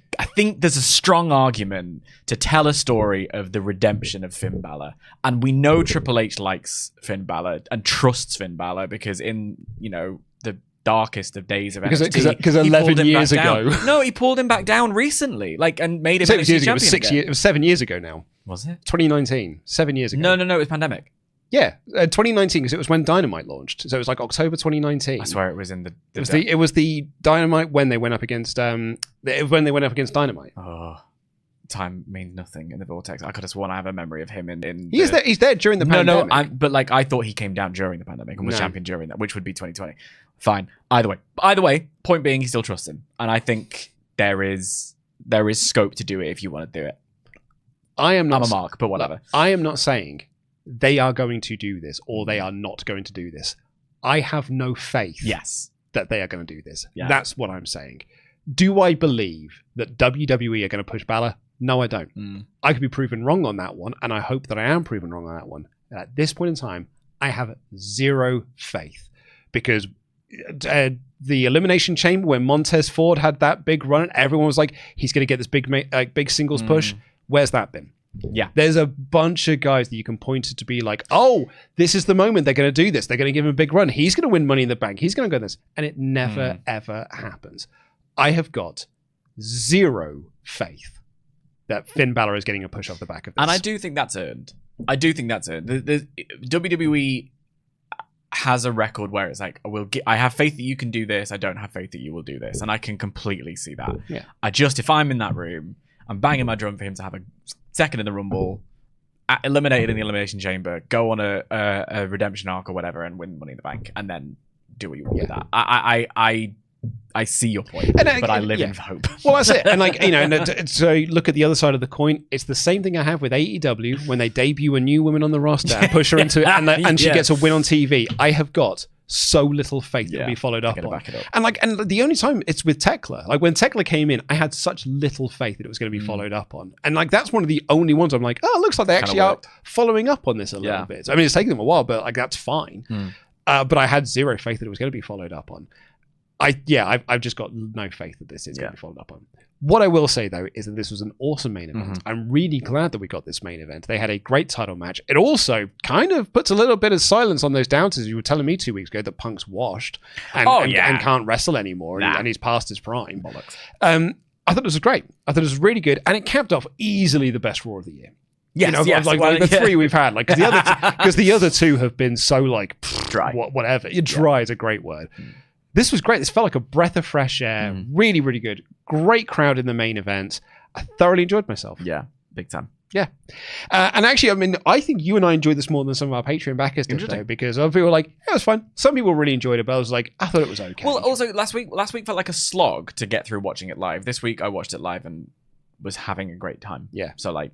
there's a strong argument to tell a story of the redemption of Finn Balor. And we know Triple H likes Finn Balor and trusts Finn Balor, because in, the darkest of days of NXT, because 11 years ago. No, he pulled him back down recently, and made him NXT champion. It was 7 years ago now. Was it 2019? 7 years ago. No, it was pandemic. Yeah, 2019, because it was when Dynamite launched. So it was like October 2019. I swear it was in it was the Dynamite when they went up against Dynamite. Oh, time means nothing in the Vortex. I could have sworn I have a memory of him in He's there during the pandemic. But I thought he came down during the pandemic and was champion during that, which would be 2020. Fine. Either way, point being, he still trusts him, and I think there is scope to do it if you want to do it. I'm a mark, but whatever. I am not saying they are going to do this or they are not going to do this. I have no faith. That they are going to do this. Yeah. That's what I'm saying. Do I believe that WWE are going to push Balor? No, I don't. I could be proven wrong on that one, and I hope that I am proven wrong on that one. At this point in time, I have zero faith, because the Elimination Chamber, when Montez Ford had that big run, everyone was like, he's going to get this big singles push. Where's that been? Yeah. There's a bunch of guys that you can point to be like, oh, this is the moment they're going to do this. They're going to give him a big run. He's going to win Money in the Bank. He's going to go this. And it never, ever happens. I have got zero faith that Finn Balor is getting a push off the back of this. And I do think that's earned. The WWE has a record where it's like, I have faith that you can do this. I don't have faith that you will do this. And I can completely see that. Yeah. If I'm in that room, I'm banging my drum for him to have a second in the Rumble, eliminated in the Elimination Chamber, go on a redemption arc or whatever and win Money in the Bank, and then do what you want with that. I see your point, but I live in hope. Well, that's it. And so look at the other side of the coin. It's the same thing I have with AEW when they debut a new woman on the roster and push her into it, and she gets a win on TV. I have got so little faith that will be followed up on. And the only time it's with Tekla. Like when Tekla came in, I had such little faith that it was going to be followed up on. And that's one of the only ones I'm like, oh, it looks like they actually are following up on this a little bit. I mean, it's taken them a while, but that's fine. But I had zero faith that it was going to be followed up on. I've just got no faith that this is going to be followed up on. What I will say, though, is that this was an awesome main event. I'm really glad that we got this main event. They had a great title match. It also kind of puts a little bit of silence on those doubters. You were telling me 2 weeks ago that Punk's washed and can't wrestle anymore, and he's past his prime. Bollocks. I thought it was great. I thought it was really good, and it capped off easily the best Raw of the year. Yes, the three we've had, because the other two have been so dry. Whatever. Dry is a great word. This was great. This felt like a breath of fresh air. Really, really good. Great crowd in the main event. I thoroughly enjoyed myself. Yeah, big time. Yeah. And actually, I mean, I think you and I enjoyed this more than some of our Patreon backers did, though, because other people were like, it was fun. Some people really enjoyed it, but I was like, I thought it was okay. Well, also, last week felt like a slog to get through watching it live. This week, I watched it live and was having a great time. Yeah. So, I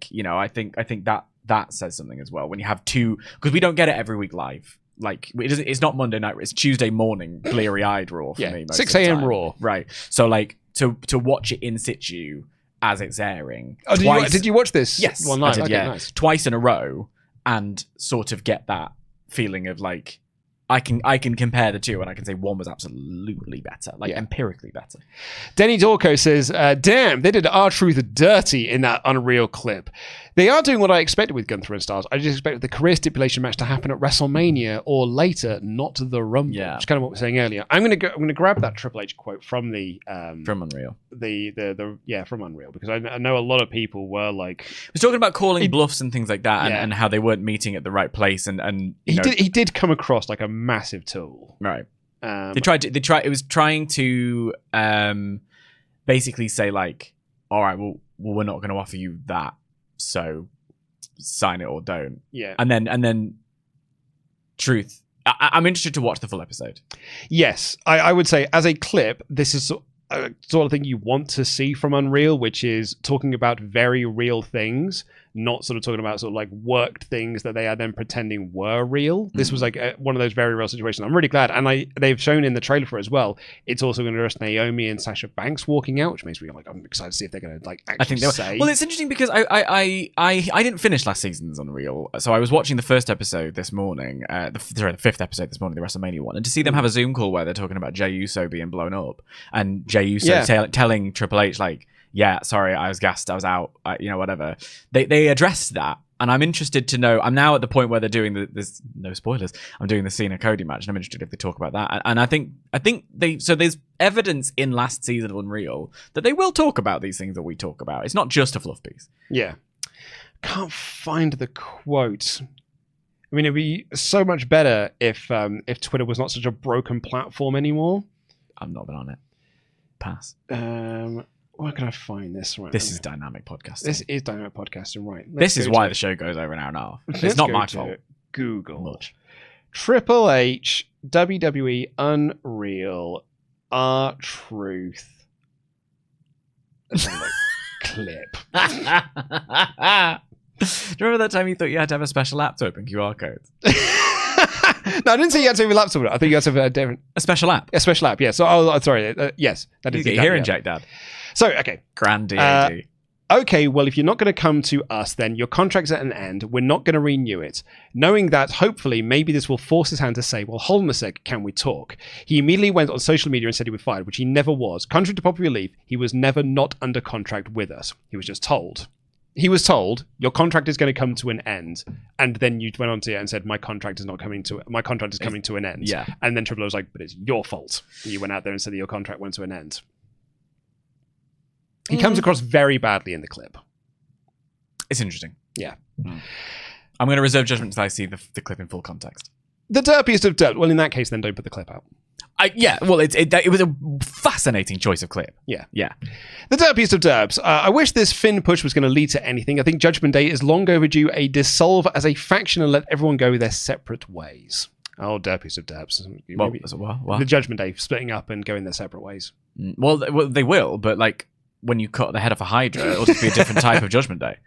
think that says something as well. When you have two, because we don't get it every week live. It's not Monday night, it's Tuesday morning, bleary-eyed Raw for me. 6 a.m. Raw. Right. So, to watch it in situ as it's airing. Oh, did you watch this? Yes. One night? I did, nice. Twice in a row, and sort of get that feeling of I can compare the two, and I can say one was absolutely better, empirically better. Denny Dorco says, damn, they did R-Truth dirty in that Unreal clip. They are doing what I expected with Gunther and Styles. I just expected the career stipulation match to happen at WrestleMania or later, not the Rumble. Yeah. Which is kind of what we were saying earlier. I'm gonna grab that Triple H quote from the from Unreal. From Unreal, because I know a lot of people were like, he was talking about calling bluffs and things like that, and how they weren't meeting at the right place, and he did come across like a massive tool. Right. It was trying to basically say like, all right, well we're not going to offer you that, so sign it or don't. Yeah. And then truth. I'm interested to watch the full episode. Yes, I would say as a clip, this is sort of thing you want to see from Unreal, which is talking about very real things, not sort of talking about sort of like worked things that they are then pretending were real. This was like one of those very real situations. I'm really glad, and they've shown in the trailer for it as well. It's also going to address Naomi and Sasha Banks walking out, which makes me like, I'm excited to see if they're going to like actually say. Well, it's interesting because I didn't finish last season's Unreal, so I was watching the first episode this morning, the fifth episode this morning, the WrestleMania one, and to see them have a Zoom call where they're talking about Jey Uso being blown up, and Jey Uso telling Triple H like, yeah, sorry, I was gassed, I was out, whatever. They addressed that, and I'm interested to know. I'm now at the point where they're doing there's no spoilers. I'm doing the Cena Cody match, and I'm interested if they talk about that. And I think there's evidence in last season of Unreal that they will talk about these things that we talk about. It's not just a fluff piece. Yeah, can't find the quote. I mean, it'd be so much better if Twitter was not such a broken platform anymore. I've not been on it. Pass. Where can I find this? Right, this is dynamic podcasting. This is dynamic podcasting, right? This is why the show goes over an hour and a half. It's not my fault. Google. Much. Triple H, WWE Unreal, R-Truth. Clip. Do you remember that time you thought you had to have a special app to open QR codes? No, I didn't say you had to have a laptop. I think you had to have a special app. A special app, yeah. So, sorry. Yes. That is the hearing jack, Dad. So, okay. Grande. Okay, well, if you're not going to come to us, then your contract's at an end. We're not going to renew it. Knowing that, hopefully, maybe this will force his hand to say, well, hold on a sec, can we talk? He immediately went on social media and said he was fired, which he never was. Contrary to popular belief, he was never not under contract with us. He was just told. He was told, your contract is going to come to an end. And then you went on to it and said, my contract is coming to an end. Yeah. And then Triple H was like, but it's your fault. And you went out there and said that your contract went to an end. He comes across very badly in the clip. It's interesting. Yeah. I'm going to reserve judgment until I see the clip in full context. The derpiest of derp. Well, in that case, then don't put the clip out. Well, it was a fascinating choice of clip. Yeah. The derpiest of derbs. I wish this Finn push was going to lead to anything. I think Judgment Day is long overdue a dissolve as a faction and let everyone go their separate ways. Oh, derpiest of derbs. What? The Judgment Day splitting up and going their separate ways. Well, they will, but like when you cut the head off a Hydra, it'll just be a different type of Judgment Day.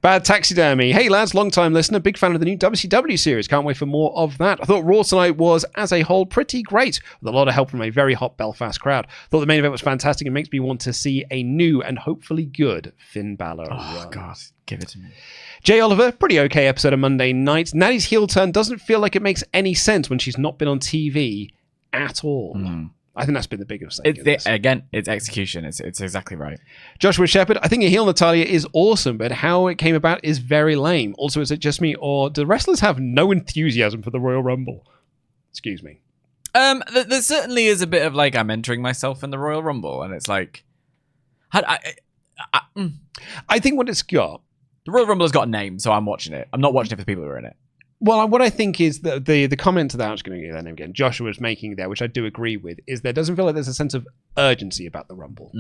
Bad Taxidermy. Hey lads, long time listener, big fan of the new WCW series. Can't wait for more of that. I thought Raw tonight was, as a whole, pretty great, with a lot of help from a very hot Belfast crowd. Thought the main event was fantastic and makes me want to see a new and hopefully good Finn Balor run. God, give it to me. Jay Oliver, pretty okay episode of Monday night. Natty's heel turn doesn't feel like it makes any sense when she's not been on TV at all. I think that's been the biggest thing. Again, it's execution. It's exactly right. Joshua Shepherd, I think a heel Natalia is awesome, but how it came about is very lame. Also, is it just me, or do wrestlers have no enthusiasm for the Royal Rumble? Excuse me. There certainly is a bit of like, I'm entering myself in the Royal Rumble, and it's like, I think what it's got. The Royal Rumble has got a name, so I'm watching it. I'm not watching it for the people who are in it. Well, what I think is the comment to that, I'm just going to get that name again, Joshua was making there, which I do agree with, is there doesn't feel like there's a sense of urgency about the Rumble.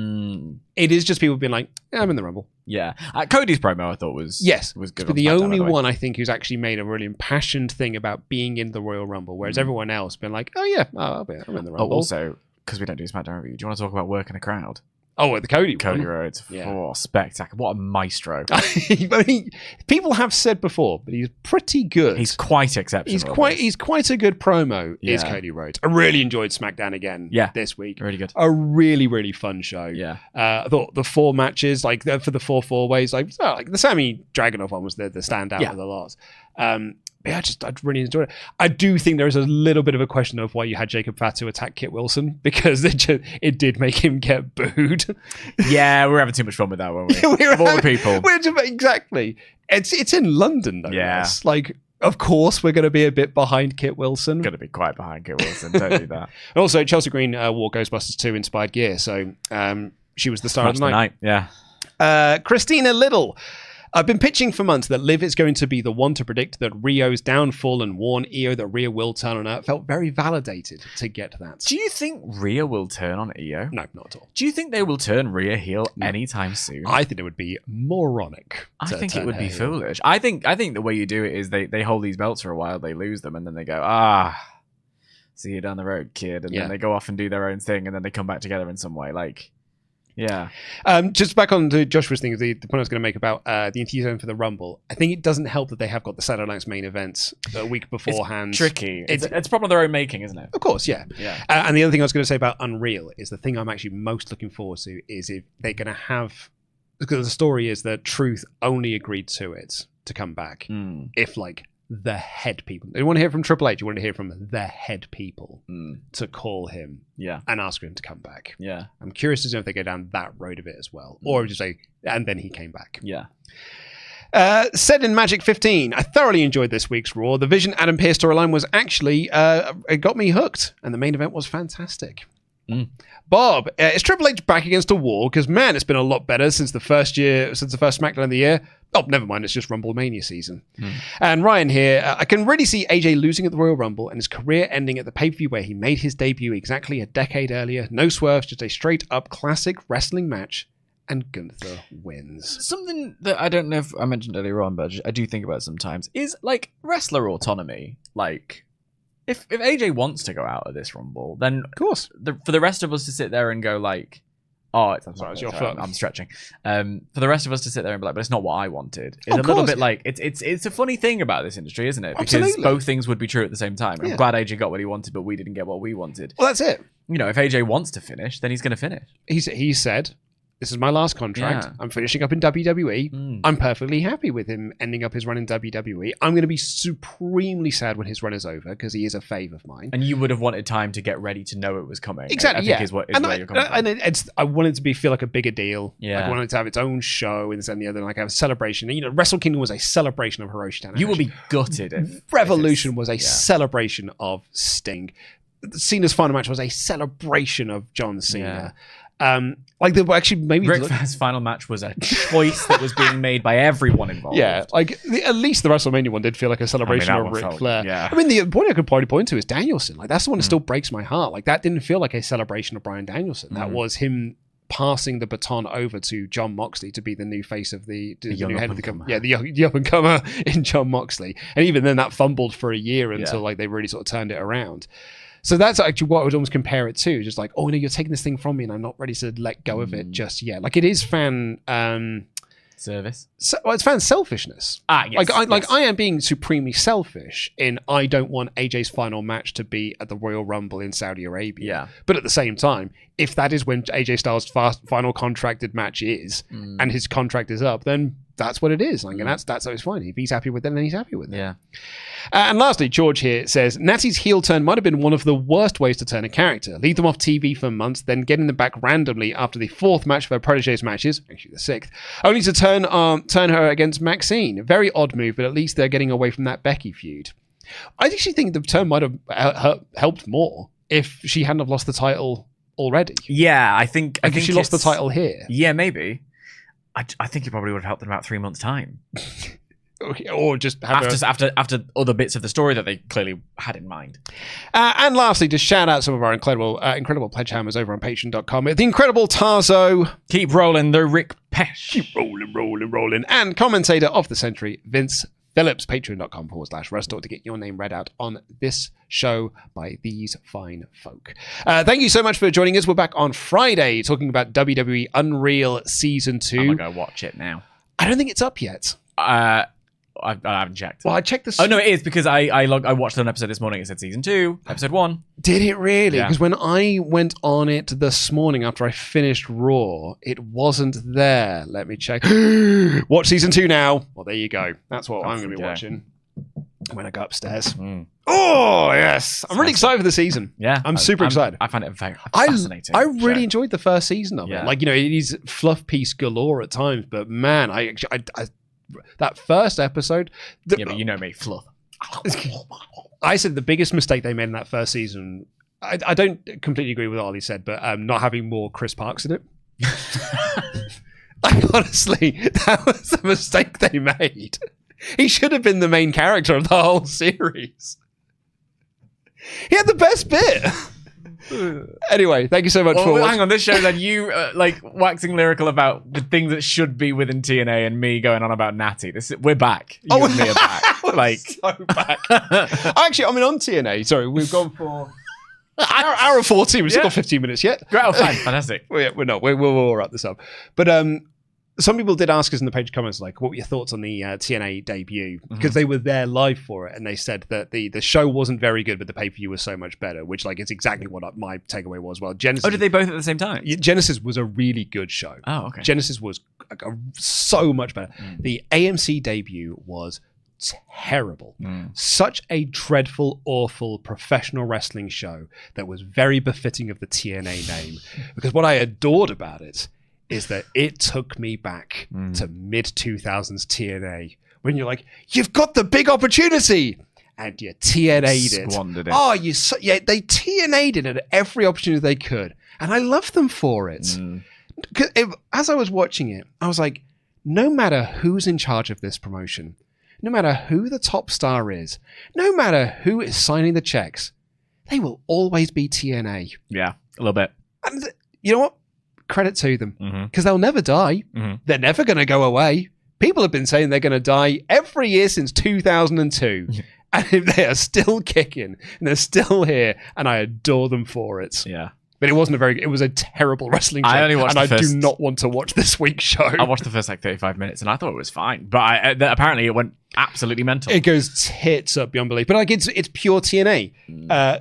It is just people being like, I'm in the Rumble. Yeah. Cody's promo, I thought, was good. But the only one, I think, who's actually made a really impassioned thing about being in the Royal Rumble, whereas everyone else been like, I'm in the Rumble. Also, because we don't do SmackDown review, do you want to talk about working a crowd? Oh, the Cody Rhodes. Yeah. Oh, spectacular. What a maestro. People have said before, but he's pretty good. He's quite exceptional. He's quite a good promo, is Cody Rhodes. I really enjoyed SmackDown again this week. Really good. A really, really fun show. Yeah. I thought the 4 matches, for the 4 ways, like the Sammy Dragunov one was the standout of the lot. I really enjoyed it. I do think there is a little bit of a question of why you had Jacob Fatu attack Kit Wilson, because it did make him get booed. Yeah, we were having too much fun with that, weren't we? Of all the people. Exactly. It's in London, though. Yeah. Like, of course, we're going to be a bit behind Kit Wilson. Going to be quite behind Kit Wilson. Don't do that. And also, Chelsea Green wore Ghostbusters 2 inspired gear, so she was the star of the night. Yeah. Christina Little. I've been pitching for months that Liv is going to be the one to predict that Rio's downfall and warn Io that Rhea will turn on her. It felt very validated to get that. Do you think Rhea will turn on Io? No, not at all. Do you think they will turn Rhea heel anytime soon? I think it would be moronic. I think it would be foolish. I think the way you do it is they hold these belts for a while, they lose them, and then they go, see you down the road, kid. And then they go off and do their own thing, and then they come back together in some way. Like, yeah. Just back on to Joshua's thing, the point I was going to make about the enthusiasm for the Rumble. I think it doesn't help that they have got the Saturday Night's main events a week beforehand. It's tricky. It's a problem of their own making, isn't it? Of course, yeah. And the other thing I was going to say about Unreal is the thing I'm actually most looking forward to is if they're going to have, because the story is that Truth only agreed to it to come back if like the head people. You want to hear from Triple H, you want to hear from the head people to call him and ask him to come back. Yeah. I'm curious to know if they go down that road of it as well. Or just say, and then he came back. Yeah. Said in Magic 15, I thoroughly enjoyed this week's Raw. The Vision Adam Pearce storyline was actually, it got me hooked. And the main event was fantastic. Bob, is Triple H back against a wall? Because, man, it's been a lot better since the first SmackDown of the year. Oh, never mind, it's just Rumble Mania season. And Ryan here, I can really see AJ losing at the Royal Rumble and his career ending at the pay-per-view where he made his debut exactly a decade earlier. No swerves, just a straight-up classic wrestling match. And Gunther wins. Something that I don't know if I mentioned earlier on, but I do think about sometimes, is, like, wrestler autonomy. Like, if AJ wants to go out of this Rumble, then of course, for the rest of us to sit there and go like, it's your foot. I'm stretching. For the rest of us to sit there and be like, but it's not what I wanted. It's a little bit like it's a funny thing about this industry, isn't it? Because Absolutely. both things would be true at the same time. I'm glad AJ got what he wanted, but we didn't get what we wanted. Well, that's it. You know, if AJ wants to finish, then he's going to finish. He said, this is my last contract. I'm finishing up in WWE. I'm perfectly happy with him ending up his run in WWE. I'm going to be supremely sad when his run is over because he is a fave of mine. And you would have wanted time to get ready to know it was coming. Exactly, I think is where you're coming from. And I wanted it to feel like a bigger deal. Yeah. Like I wanted it to have its own show and this and the other, like have a celebration. You know, Wrestle Kingdom was a celebration of Hiroshi Tanahashi. You will be gutted if Revolution was a celebration of Sting. Cena's final match was a celebration of John Cena. Like they were actually maybe Ric Flair's final match was a choice that was being made by everyone involved. Yeah, like at least the WrestleMania one did feel like a celebration of Ric Flair. Yeah. I mean, the point I could probably point to is Danielson. Like that's the one that still breaks my heart. Like that didn't feel like a celebration of Bryan Danielson. That was him passing the baton over to Jon Moxley to be the new face of the new head of the company. Yeah, the up and comer in Jon Moxley. And even then, that fumbled for a year until like they really sort of turned it around. So that's actually what I would almost compare it to. Just like, oh no, you're taking this thing from me and I'm not ready to let go of it just yet. Like it is fan service. It's fan selfishness. Yes. I am being supremely selfish in I don't want AJ's final match to be at the Royal Rumble in Saudi Arabia. Yeah. But at the same time, if that is when AJ Styles' final contracted match is and his contract is up, then that's what it is. Like, and that's always fine. If he's happy with it, then he's happy with it. Yeah. And lastly, George here says, Natty's heel turn might have been one of the worst ways to turn a character. Leave them off TV for months, then getting them back randomly after the fourth match of her protege's matches, actually the sixth, only to turn her against Maxxine. Very odd move, but at least they're getting away from that Becky feud. I actually think the turn might have helped more if she hadn't have lost the title already. Yeah, I think she lost the title here. Yeah, maybe. I think it probably would have helped in about 3 months' time. Or just have after other bits of the story that they clearly had in mind. And lastly, to shout out some of our incredible pledge hammers over on patreon.com. The incredible Tarzo. Keep rolling the Rick Pesh. Keep rolling. And commentator of the century, Vince Phillips. Patreon.com/WrestleTalk to get your name read out on this show by these fine folk. Thank you so much for joining us. We're back on Friday talking about WWE Unreal Season 2. I'm going to go watch it now. I don't think it's up yet. I haven't checked. Well, I checked this. Oh no, it is because I watched an episode this morning. It said season 2, episode 1. Did it really? Yeah. Because when I went on it this morning after I finished Raw, it wasn't there. Let me check. Watch season 2 now. Well, there you go. That's what I'm going to be watching. when I go upstairs. Oh, yes. I'm really excited for the season. Yeah. I'm super excited. I find it fascinating. I really enjoyed the first season of it. Like, it is fluff piece galore at times, but man, I that first episode... but you know me, fluff. I said the biggest mistake they made in that first season... I don't completely agree with what Ollie said, but not having more Chris Parks in it. Honestly, that was a mistake they made. He should have been the main character of the whole series. He had the best bit. Anyway, thank you so much for... Hang on, this show then you waxing lyrical about the things that should be within TNA and me going on about Natty. We're back. You and me are back. So back. Actually, on TNA, sorry, we've gone for... hour 14. We've still got 15 minutes yet. Great, fantastic. We're not. We'll wrap this up. But some people did ask us in the page comments, like, what were your thoughts on the TNA debut? Because they were there live for it, and they said that the show wasn't very good, but the pay-per-view was so much better, which, like, is exactly what my takeaway was. Well, Genesis... Oh, did they both at the same time? Genesis was a really good show. Oh, okay. Genesis was so much better. The AMC debut was terrible. Such a dreadful, awful professional wrestling show that was very befitting of the TNA name. Because what I adored about it is that it took me back to mid-2000s TNA, when you're like, you've got the big opportunity, and you TNA'd it. Squandered it. Oh, they TNA'd it at every opportunity they could, and I love them for it. As I was watching it, I was like, no matter who's in charge of this promotion, no matter who the top star is, no matter who is signing the checks, they will always be TNA. Yeah, a little bit. And you know what? Credit to them, because they'll never die. They're never going to go away. People have been saying they're going to die every year since 2002. And they are still kicking, and they're still here, and I adore them for it. Yeah. But it was a terrible wrestling show. I only watched I do not want to watch this week's show. I watched the first 35 minutes and I thought it was fine. But apparently it went absolutely mental. It goes tits up beyond belief. But like it's pure TNA.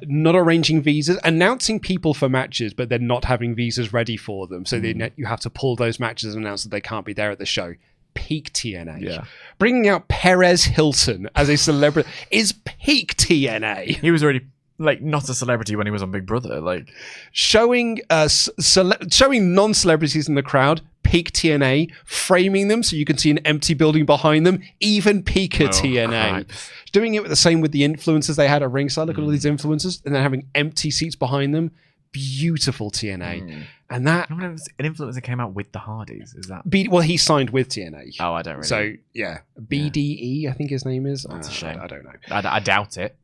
Not arranging visas, announcing people for matches, but then not having visas ready for them. So you have to pull those matches and announce that they can't be there at the show. Peak TNA. Yeah. Bringing out Perez Hilton as a celebrity is peak TNA. He was already... not a celebrity when he was on Big Brother. Showing non-celebrities in the crowd, peak TNA, framing them so you can see an empty building behind them, even peaker TNA. Crap. Doing it the same with the influencers they had at ringside. Look at all these influencers, and then having empty seats behind them. Beautiful TNA. And that... an influencer came out with the Hardys, is that... he signed with TNA. Oh, I don't really... So, yeah. BDE, I think his name is. That's a shame. I don't know. I doubt it.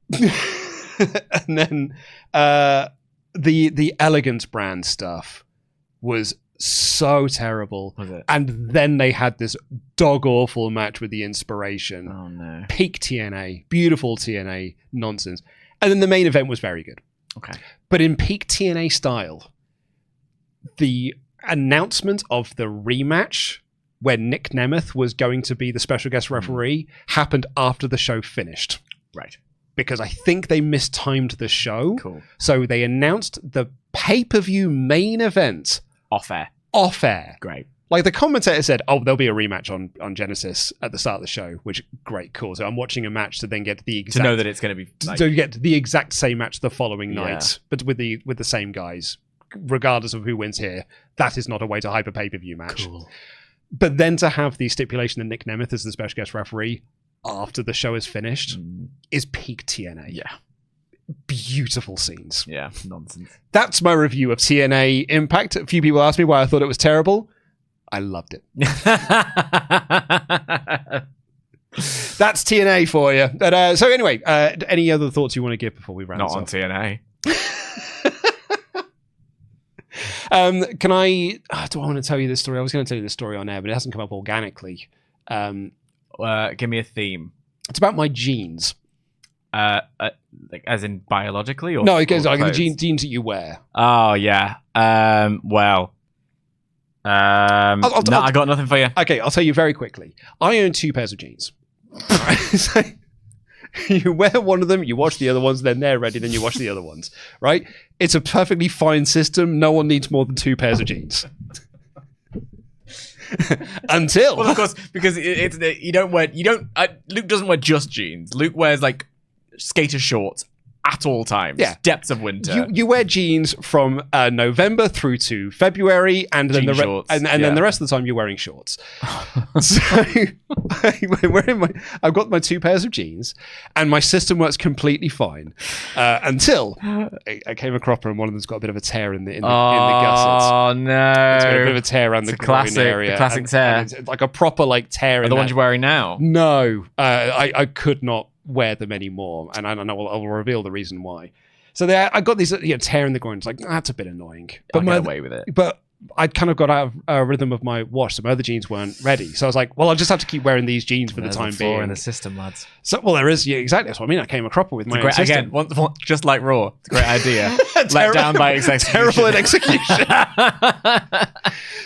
And then the Elegance brand stuff was so terrible. Was it? And then they had this dog awful match with the Inspiration. Oh no. Peak TNA, beautiful TNA nonsense. And then the main event was very good. Okay. But in peak TNA style, the announcement of the rematch where Nick Nemeth was going to be the special guest referee happened after the show finished. Right. Because I think they mistimed the show. Cool. So they announced the pay-per-view main event off air. Great. Like the commentator said, there'll be a rematch on Genesis at the start of the show, which great, cool. So I'm watching a match to then get the exact... To know that it's going to be... So you get the exact same match the following night, but with the same guys, regardless of who wins here. That is not a way to hype a pay-per-view match. Cool. But then to have the stipulation that Nick Nemeth is the special guest referee after the show is finished is peak TNA. Yeah. Beautiful scenes. Yeah, nonsense. That's my review of TNA Impact. A few people asked me why I thought it was terrible. I loved it. That's TNA for you. But, so anyway, any other thoughts you want to give before we round this off? Not on TNA. Can I... do I want to tell you this story? I was going to tell you this story on air, but it hasn't come up organically. Give me a theme. It's about my genes. As in biologically? Or, no, it goes like the genes that you wear. Oh, yeah. I got nothing for you. Okay, I'll tell you very quickly. I own 2 pairs of jeans. Right? So you wear one of them, you wash the other ones, then they're ready, then you wash the other ones. Right? It's a perfectly fine system. No one needs more than 2 pairs of jeans. Until. Well, of course, because Luke doesn't wear just jeans. Luke wears like skater shorts at all times. Yeah. Depths of winter. You wear jeans from November through to February, and then then the rest of the time you're wearing shorts. So I've got my 2 pairs of jeans, and my system works completely fine until I came a cropper, and one of them's got a bit of a tear in the gussets. Oh no! It's got a bit of a tear around the groin area. The classic tear. And it's like a proper like tear. Are the ones you're wearing now? No, I could not wear them anymore, and I will reveal the reason why. So I got these tear in the groin. It's like, that's a bit annoying, but I'll get away with it. But I kind of got out of a rhythm of my wash, so my other jeans weren't ready. So I was like, well, I'll just have to keep wearing these jeans for the time being. In the system, lads. So, well, there is, exactly. That's what I mean. I came a cropper with my own system. Again, just like Raw. It's a great idea. Let down by execution. Terrible in execution.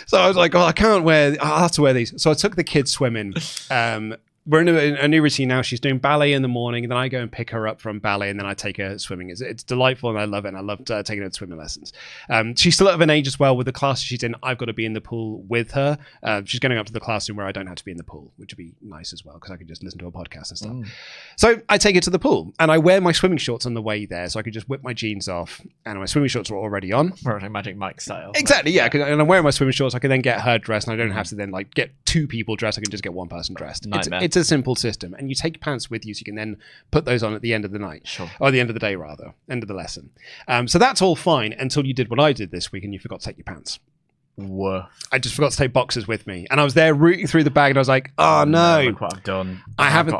So I was like, oh, I'll have to wear these. So I took the kids swimming. We're in a new routine now. She's doing ballet in the morning, and then I go and pick her up from ballet, and then I take her swimming. It's delightful, and I love it, and I loved taking her to swimming lessons. She's still at an age as well with the class she's in. I've got to be in the pool with her. She's going up to the classroom where I don't have to be in the pool, which would be nice as well, because I can just listen to a podcast and stuff. So I take her to the pool, and I wear my swimming shorts on the way there, so I could just whip my jeans off, and my swimming shorts are already on. Magic Mike style. Exactly, yeah. And I'm wearing my swimming shorts. I can then get her dressed, and I don't have to then like get 2 people dressed. I can just get 1 person dressed. It's a simple system. And you take pants with you, so you can then put those on at the end of the night. Sure. Or the end of the day, rather. End of the lesson. So that's all fine until you did what I did this week and you forgot to take your pants. Whoa. I just forgot to take boxers with me. And I was there rooting through the bag and I was like, oh no. Look what I've done. I haven't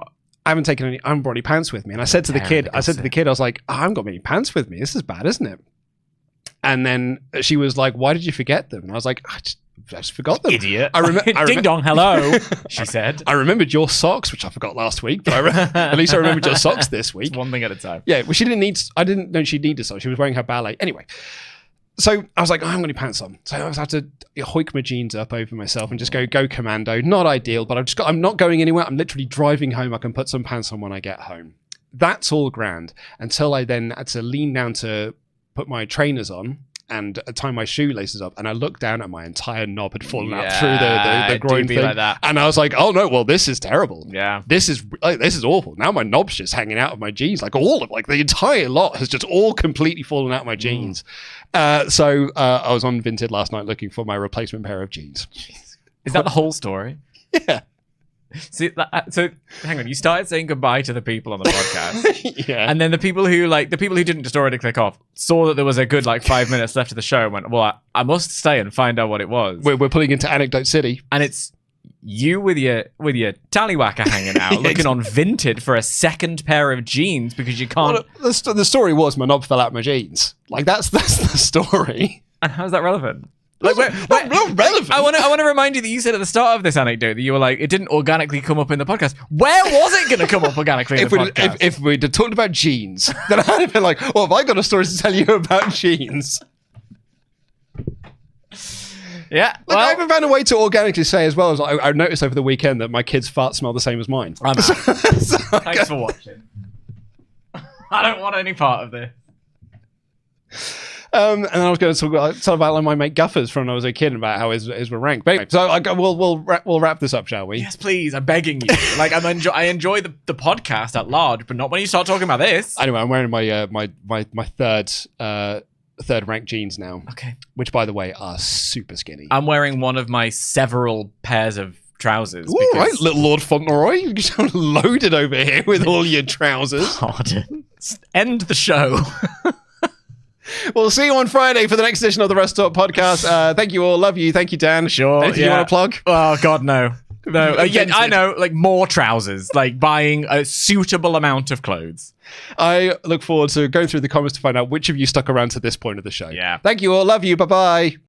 taken I haven't brought any pants with me. And I said to the kid, I was like, I haven't got many pants with me. This is bad, isn't it? And then she was like, why did you forget them? And I was like, I just forgot them. Idiot. Ding dong, hello, she said. I remembered your socks, which I forgot last week, but at least I remembered your socks this week. It's one thing at a time. Yeah, well, I didn't know she needed socks. She was wearing her ballet. Anyway, so I was like, I haven't got any pants on. So I had to hoik my jeans up over myself and just go commando. Not ideal, but I'm not going anywhere. I'm literally driving home. I can put some pants on when I get home. That's all grand until I then had to lean down to put my trainers on and tie my shoelaces up, and I looked down and my entire knob had fallen out through the groin thing. Like that. And I was like, oh no, well, this is terrible. Yeah. This is awful. Now my knob's just hanging out of my jeans. Like the entire lot has just all completely fallen out of my jeans. So I was on Vinted last night looking for my replacement pair of jeans. Is that the whole story? Yeah. So hang on, you started saying goodbye to the people on the podcast. Yeah. And then the people who didn't just already click off saw that there was a good 5 minutes left of the show and went, well, I must stay and find out what it was. We're putting into Anecdote City. And it's you with your tallywhacker hanging out, looking on Vinted for a second pair of jeans because you can't. Well, the story was my knob fell out of my jeans. That's the story. And how's that relevant? Not relevant. I want to remind you that you said at the start of this anecdote that you were like, it didn't organically come up in the podcast. Where was it going to come up organically in the podcast? If we'd have talked about jeans, then I'd have been like, well, have I got a story to tell you about jeans? Yeah. I haven't found a way to organically say as well as I noticed over the weekend that my kids' farts smell the same as mine. I'm out. Thanks for watching. I don't want any part of this. And then I was going to talk about my mate Guffers from when I was a kid about how his were ranked. But anyway, so we'll wrap this up, shall we? Yes, please. I'm begging you. I enjoy the podcast at large, but not when you start talking about this. Anyway, I'm wearing my third ranked jeans now. Okay. Which, by the way, are super skinny. I'm wearing one of my several pairs of trousers. All right, little Lord Fauntleroy. You're just loaded over here with all your trousers. Pardon. End the show. We'll see you on Friday for the next edition of the WrestleTalk podcast. Thank you all. Love you. Thank you, Dan. Sure. Anything you want to plug? Oh, God, no. No. I know. More trousers. Buying a suitable amount of clothes. I look forward to going through the comments to find out which of you stuck around to this point of the show. Yeah. Thank you all. Love you. Bye-bye.